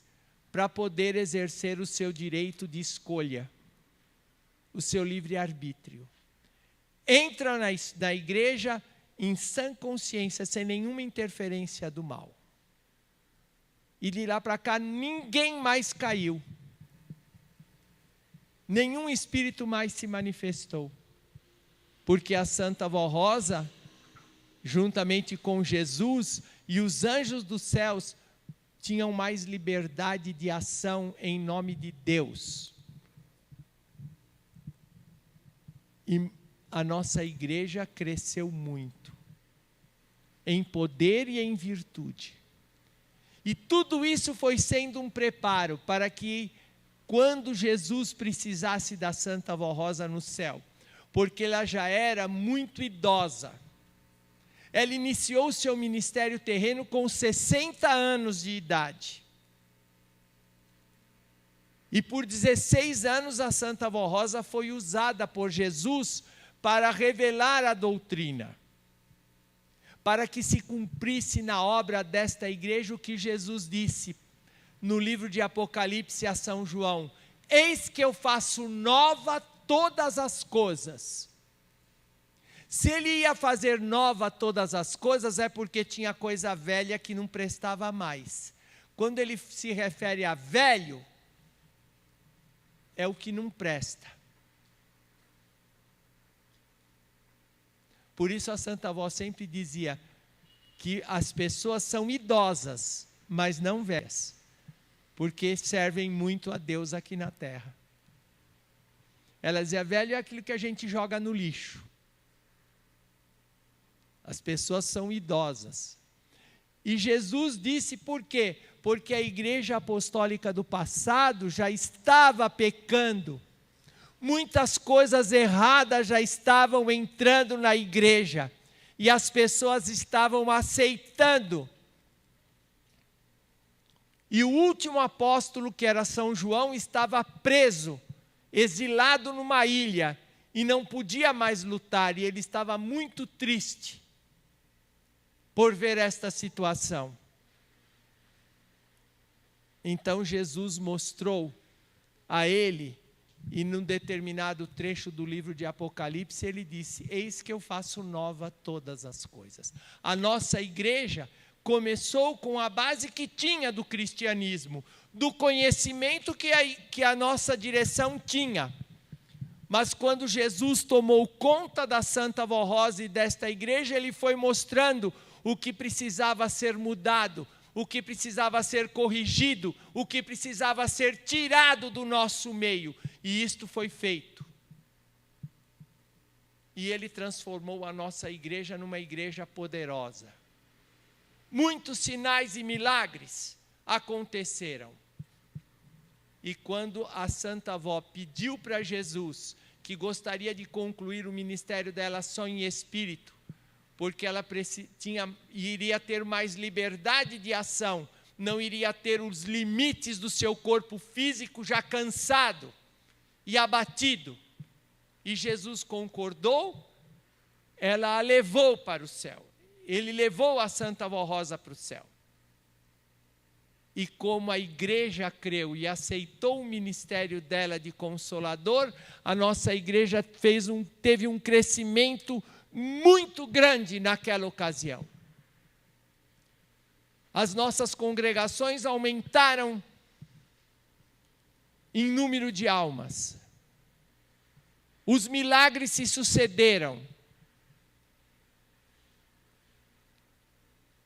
para poder exercer o seu direito de escolha, o seu livre-arbítrio. Entra na igreja em sã consciência, sem nenhuma interferência do mal. E de lá para cá ninguém mais caiu. Nenhum espírito mais se manifestou. Porque a Santa Vó Rosa, juntamente com Jesus e os anjos dos céus, tinham mais liberdade de ação em nome de Deus. E a nossa igreja cresceu muito, em poder e em virtude. E tudo isso foi sendo um preparo para que, quando Jesus precisasse da Santa Vó Rosa no céu, porque ela já era muito idosa, ela iniciou o seu ministério terreno com 60 anos de idade. E por 16 anos a Santa Vó Rosa foi usada por Jesus para revelar a doutrina, para que se cumprisse na obra desta igreja o que Jesus disse: no livro de Apocalipse a São João: eis que eu faço nova todas as coisas. Se ele ia fazer nova todas as coisas, é porque tinha coisa velha que não prestava mais. Quando ele se refere a velho, é o que não presta. Por isso a Santa Avó sempre dizia que as pessoas são idosas, mas não velhas, porque servem muito a Deus aqui na terra. Ela dizia: velho é aquilo que a gente joga no lixo. As pessoas são idosas. E Jesus disse por quê? Porque a igreja apostólica do passado já estava pecando. Muitas coisas erradas já estavam entrando na igreja. E as pessoas estavam aceitando. E o último apóstolo, que era São João, estava preso, exilado numa ilha, e não podia mais lutar, e ele estava muito triste por ver esta situação. Então Jesus mostrou a ele, e num determinado trecho do livro de Apocalipse, ele disse: eis que eu faço nova todas as coisas. A nossa igreja começou com a base que tinha do cristianismo, do conhecimento que a nossa direção tinha. Mas quando Jesus tomou conta da Santa Avó Rosa e desta igreja, ele foi mostrando o que precisava ser mudado, o que precisava ser corrigido, o que precisava ser tirado do nosso meio. E isto foi feito. E ele transformou a nossa igreja numa igreja poderosa. Muitos sinais e milagres aconteceram. E quando a Santa Avó pediu para Jesus que gostaria de concluir o ministério dela só em espírito, porque ela iria ter mais liberdade de ação, não iria ter os limites do seu corpo físico já cansado e abatido. E Jesus concordou, ela a levou para o céu. Ele levou a Santa Avó Rosa para o céu. E como a igreja creu e aceitou o ministério dela de consolador, a nossa igreja teve um crescimento muito grande naquela ocasião. As nossas congregações aumentaram em número de almas. Os milagres se sucederam.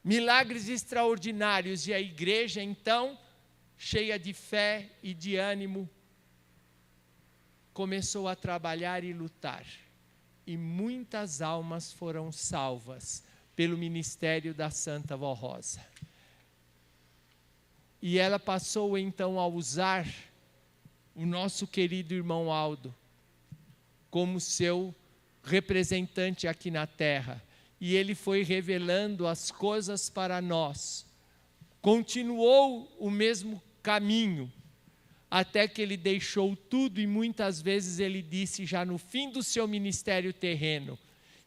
Milagres extraordinários, e a igreja então, cheia de fé e de ânimo, começou a trabalhar e lutar. E muitas almas foram salvas pelo ministério da Santa Avó Rosa. E ela passou então a usar o nosso querido irmão Aldo como seu representante aqui na terra. E ele foi revelando as coisas para nós. Continuou o mesmo caminho, até que ele deixou tudo, e muitas vezes ele disse, já no fim do seu ministério terreno,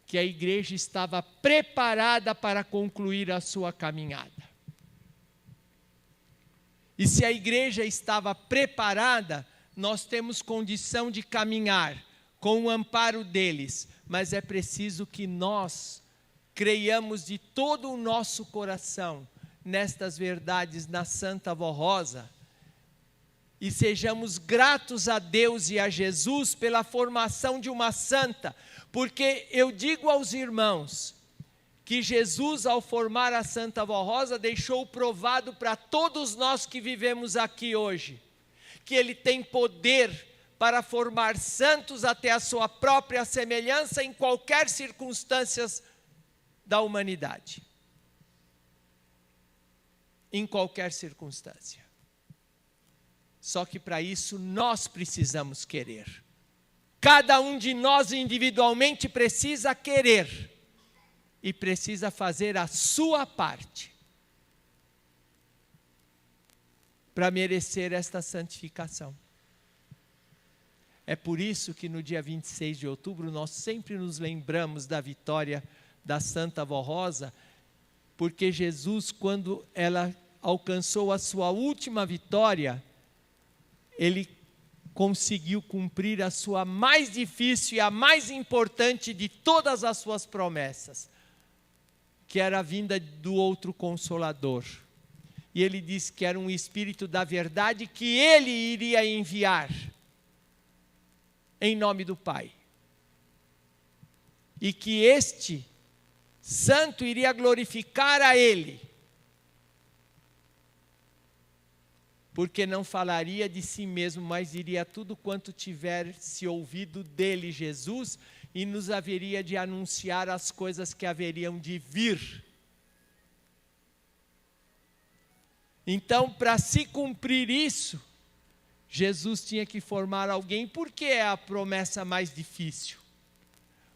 que a igreja estava preparada para concluir a sua caminhada. E se a igreja estava preparada, nós temos condição de caminhar com o amparo deles, mas é preciso que nós creiamos de todo o nosso coração nestas verdades na Santa Avó Rosa e sejamos gratos a Deus e a Jesus pela formação de uma santa, porque eu digo aos irmãos que Jesus, ao formar a Santa Avó Rosa, deixou provado para todos nós que vivemos aqui hoje, que Ele tem poder para formar santos até a sua própria semelhança em qualquer circunstância da humanidade. Em qualquer circunstância. Só que para isso nós precisamos querer. Cada um de nós individualmente precisa querer e precisa fazer a sua parte para merecer esta santificação. É por isso que no dia 26 de outubro nós sempre nos lembramos da vitória da Santa Avó Rosa, porque Jesus, quando ela alcançou a sua última vitória, ele conseguiu cumprir a sua mais difícil e a mais importante de todas as suas promessas, que era a vinda do outro Consolador. E ele disse que era um Espírito da verdade que ele iria enviar em nome do Pai. E que este Santo iria glorificar a ele, porque não falaria de si mesmo, mas diria tudo quanto tivesse ouvido dele, Jesus, e nos haveria de anunciar as coisas que haveriam de vir. Então, para se cumprir isso, Jesus tinha que formar alguém. Por que é a promessa mais difícil?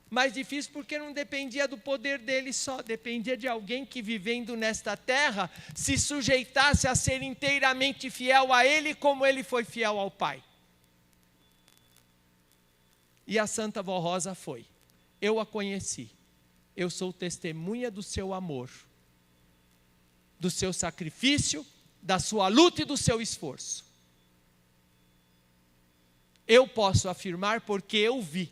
Mais difícil porque não dependia do poder dele só, dependia de alguém que, vivendo nesta terra, se sujeitasse a ser inteiramente fiel a ele, como ele foi fiel ao Pai. E a Santa Vó Rosa foi. Eu a conheci. Eu sou testemunha do seu amor, do seu sacrifício, da sua luta e do seu esforço. Eu posso afirmar porque eu vi.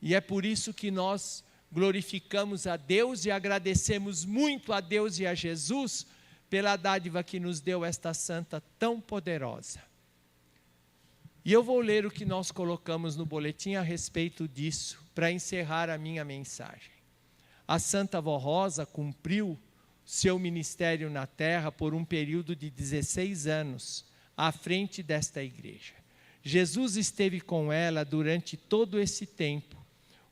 E é por isso que nós glorificamos a Deus e agradecemos muito a Deus e a Jesus pela dádiva que nos deu esta santa tão poderosa. E eu vou ler o que nós colocamos no boletim a respeito disso, para encerrar a minha mensagem. A Santa Vó Rosa cumpriu seu ministério na terra por um período de 16 anos, à frente desta igreja. Jesus esteve com ela durante todo esse tempo,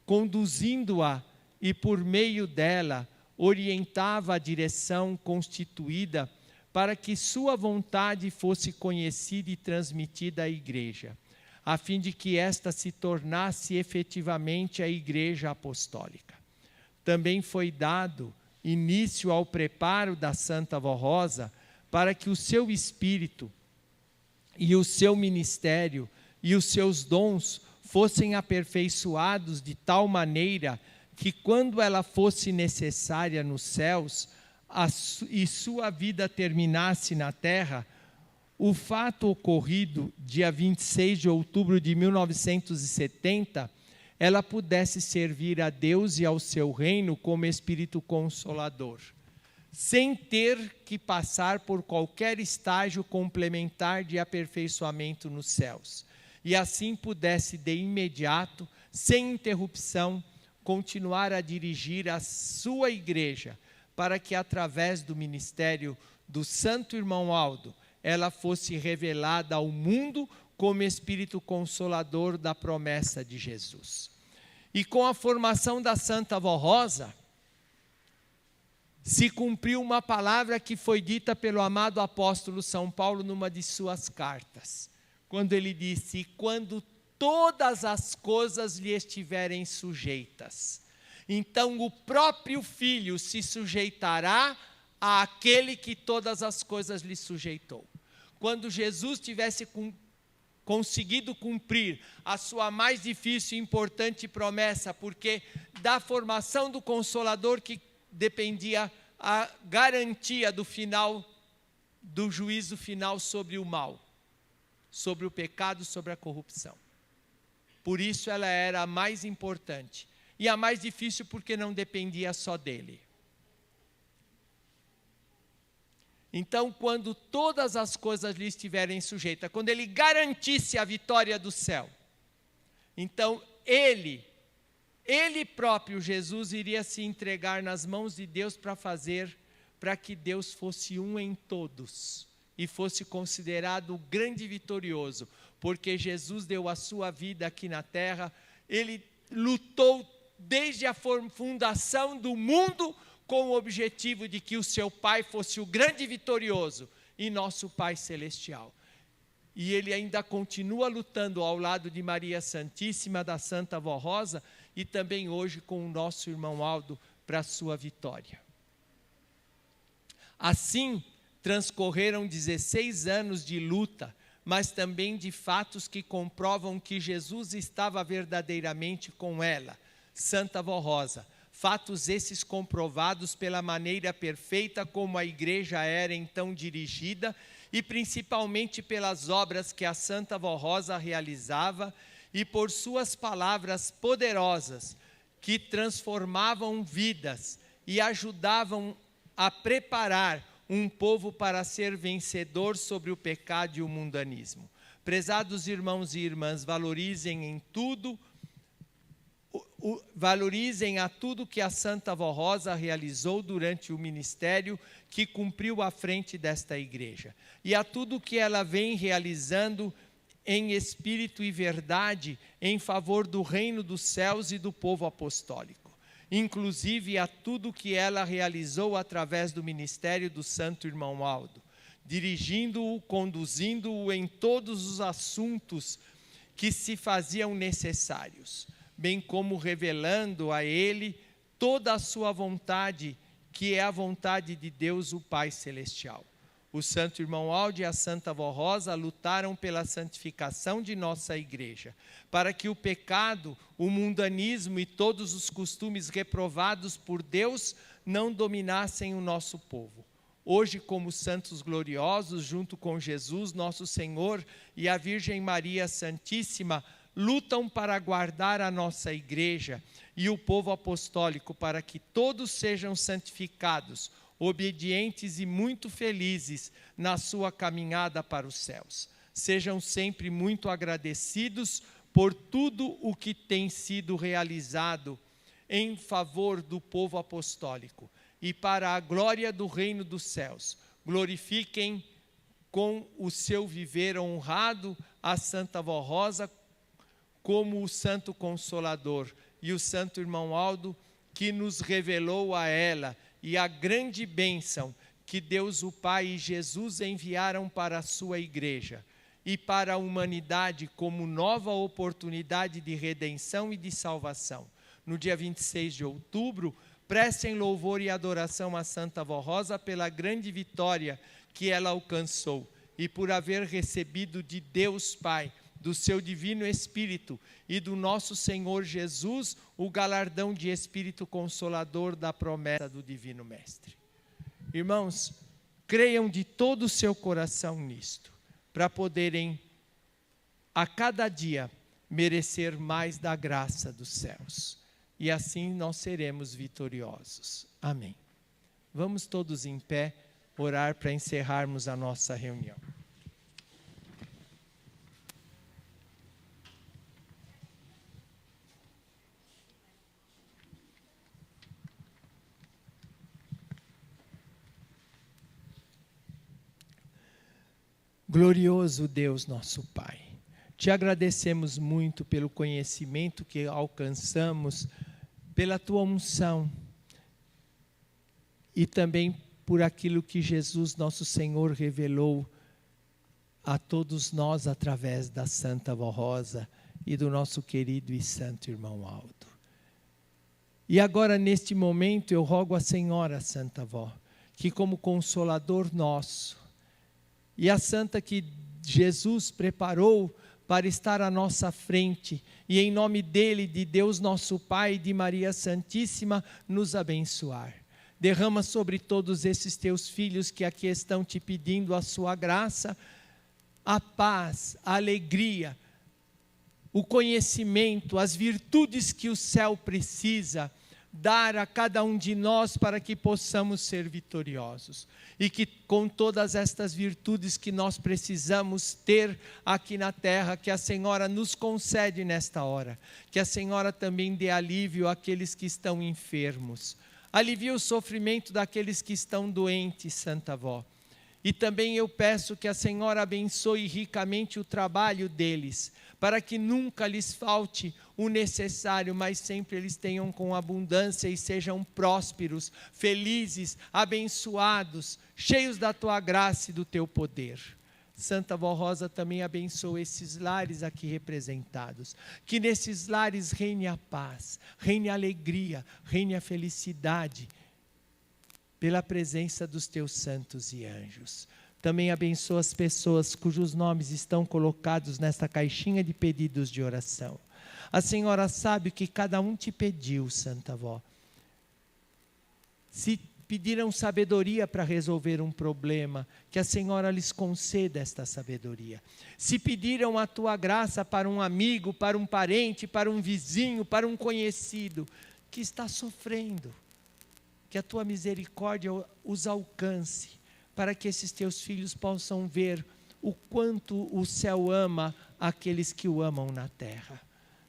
conduzindo-a e por meio dela orientava a direção constituída para que sua vontade fosse conhecida e transmitida à igreja, a fim de que esta se tornasse efetivamente a igreja apostólica. Também foi dado início ao preparo da Santa Vó Rosa para que o seu espírito e o seu ministério e os seus dons fossem aperfeiçoados de tal maneira que, quando ela fosse necessária nos céus e sua vida terminasse na terra, o fato ocorrido dia 26 de outubro de 1970, ela pudesse servir a Deus e ao seu reino como Espírito Consolador, sem ter que passar por qualquer estágio complementar de aperfeiçoamento nos céus. E assim pudesse de imediato, sem interrupção, continuar a dirigir a sua igreja, para que através do ministério do Santo Irmão Aldo, ela fosse revelada ao mundo como Espírito Consolador da promessa de Jesus. E com a formação da Santa Vó Rosa, se cumpriu uma palavra que foi dita pelo amado apóstolo São Paulo numa de suas cartas, quando ele disse: quando todas as coisas lhe estiverem sujeitas, então o próprio Filho se sujeitará àquele que todas as coisas lhe sujeitou. Quando Jesus tivesse conseguido cumprir a sua mais difícil e importante promessa, porque da formação do Consolador que dependia a garantia do final, do juízo final sobre o mal, sobre o pecado, sobre a corrupção. Por isso ela era a mais importante. E a mais difícil porque não dependia só dele. Então, quando todas as coisas lhe estiverem sujeitas, quando ele garantisse a vitória do céu, então ele próprio, Jesus, iria se entregar nas mãos de Deus para que Deus fosse um em todos e fosse considerado o grande vitorioso, porque Jesus deu a sua vida aqui na terra, ele lutou desde a fundação do mundo com o objetivo de que o seu Pai fosse o grande vitorioso e nosso Pai Celestial. E ele ainda continua lutando ao lado de Maria Santíssima, da Santa Vó Rosa, e também hoje com o nosso irmão Aldo para a sua vitória. Assim, transcorreram 16 anos de luta, mas também de fatos que comprovam que Jesus estava verdadeiramente com ela, Santa Vó Rosa, fatos esses comprovados pela maneira perfeita como a igreja era então dirigida e principalmente pelas obras que a Santa Vó Rosa realizava e por suas palavras poderosas que transformavam vidas e ajudavam a preparar um povo para ser vencedor sobre o pecado e o mundanismo. Prezados irmãos e irmãs, valorizem a tudo que a Santa Vó Rosa realizou durante o ministério que cumpriu à frente desta igreja, e a tudo que ela vem realizando em espírito e verdade em favor do reino dos céus e do povo apostólico, inclusive a tudo que ela realizou através do ministério do Santo Irmão Aldo, dirigindo-o, conduzindo-o em todos os assuntos que se faziam necessários, bem como revelando a ele toda a sua vontade, que é a vontade de Deus, o Pai Celestial. O Santo Irmão Aldo e a Santa Vó Rosa lutaram pela santificação de nossa igreja, para que o pecado, o mundanismo e todos os costumes reprovados por Deus não dominassem o nosso povo. Hoje, como santos gloriosos, junto com Jesus, nosso Senhor, e a Virgem Maria Santíssima, lutam para guardar a nossa igreja e o povo apostólico, para que todos sejam santificados, obedientes e muito felizes na sua caminhada para os céus. Sejam sempre muito agradecidos por tudo o que tem sido realizado em favor do povo apostólico e para a glória do reino dos céus. Glorifiquem com o seu viver honrado a Santa Vó Rosa como o Santo Consolador e o Santo Irmão Aldo, que nos revelou a ela e a grande bênção que Deus o Pai e Jesus enviaram para a sua igreja e para a humanidade como nova oportunidade de redenção e de salvação. No dia 26 de outubro, prestem louvor e adoração a Santa Vó Rosa pela grande vitória que ela alcançou e por haver recebido de Deus Pai, do seu Divino Espírito e do nosso Senhor Jesus, o galardão de Espírito Consolador da promessa do Divino Mestre. Irmãos, creiam de todo o seu coração nisto, para poderem a cada dia merecer mais da graça dos céus. E assim nós seremos vitoriosos. Amém. Vamos todos em pé orar para encerrarmos a nossa reunião. Glorioso Deus, nosso Pai, te agradecemos muito pelo conhecimento que alcançamos, pela tua unção e também por aquilo que Jesus, nosso Senhor, revelou a todos nós através da Santa Vó Rosa e do nosso querido e santo Irmão Aldo. E agora, neste momento, eu rogo à Senhora, Santa Vó, que como Consolador nosso, e a Santa que Jesus preparou para estar à nossa frente, e em nome dele, de Deus nosso Pai e de Maria Santíssima, nos abençoar. Derrama sobre todos esses teus filhos que aqui estão te pedindo a sua graça, a paz, a alegria, o conhecimento, as virtudes que o céu precisa dar a cada um de nós para que possamos ser vitoriosos. E que com todas estas virtudes que nós precisamos ter aqui na terra, que a Senhora nos concede nesta hora, que a Senhora também dê alívio àqueles que estão enfermos, alivie o sofrimento daqueles que estão doentes, Santa Vó. E também eu peço que a Senhora abençoe ricamente o trabalho deles, para que nunca lhes falte o necessário, mas sempre eles tenham com abundância e sejam prósperos, felizes, abençoados, cheios da tua graça e do teu poder. Santa Vó Rosa também abençoa esses lares aqui representados. Que nesses lares reine a paz, reine a alegria, reine a felicidade, pela presença dos teus santos e anjos. Também abençoa as pessoas cujos nomes estão colocados nesta caixinha de pedidos de oração. A Senhora sabe o que cada um te pediu, Santa Vó. Se pediram sabedoria para resolver um problema, que a Senhora lhes conceda esta sabedoria. Se pediram a tua graça para um amigo, para um parente, para um vizinho, para um conhecido que está sofrendo, que a tua misericórdia os alcance, para que esses teus filhos possam ver o quanto o céu ama aqueles que o amam na terra.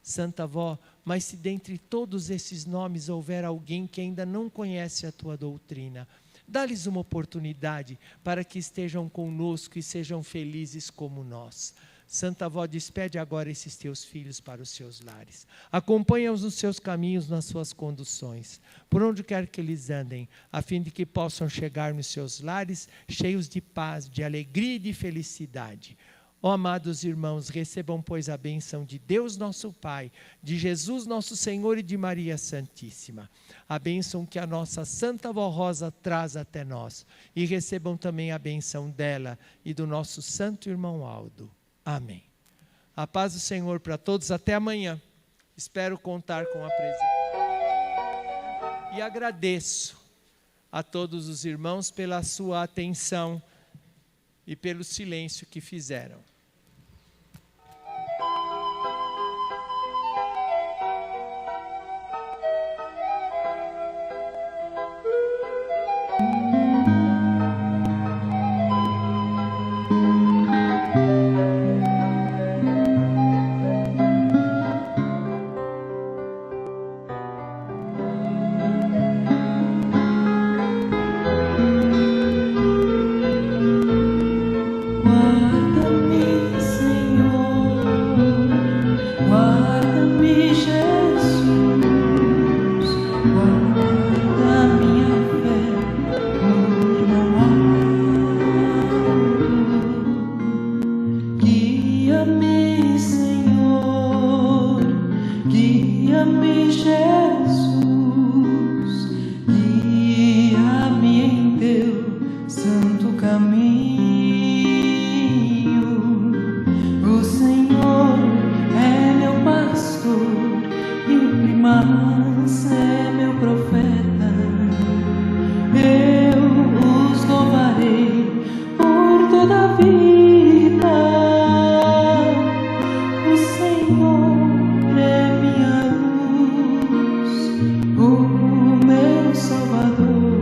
Santa Avó, mas se dentre todos esses nomes houver alguém que ainda não conhece a tua doutrina, dá-lhes uma oportunidade para que estejam conosco e sejam felizes como nós. Santa Avó, despede agora esses teus filhos para os seus lares. Acompanha-os nos seus caminhos, nas suas conduções, por onde quer que eles andem, a fim de que possam chegar nos seus lares cheios de paz, de alegria e de felicidade. Ó amados irmãos, recebam, pois, a bênção de Deus nosso Pai, de Jesus nosso Senhor e de Maria Santíssima. A bênção que a nossa Santa Avó Rosa traz até nós. E recebam também a bênção dela e do nosso santo irmão Aldo. Amém. A paz do Senhor para todos. Até amanhã. Espero contar com a presença. E agradeço a todos os irmãos pela sua atenção e pelo silêncio que fizeram. Salvador.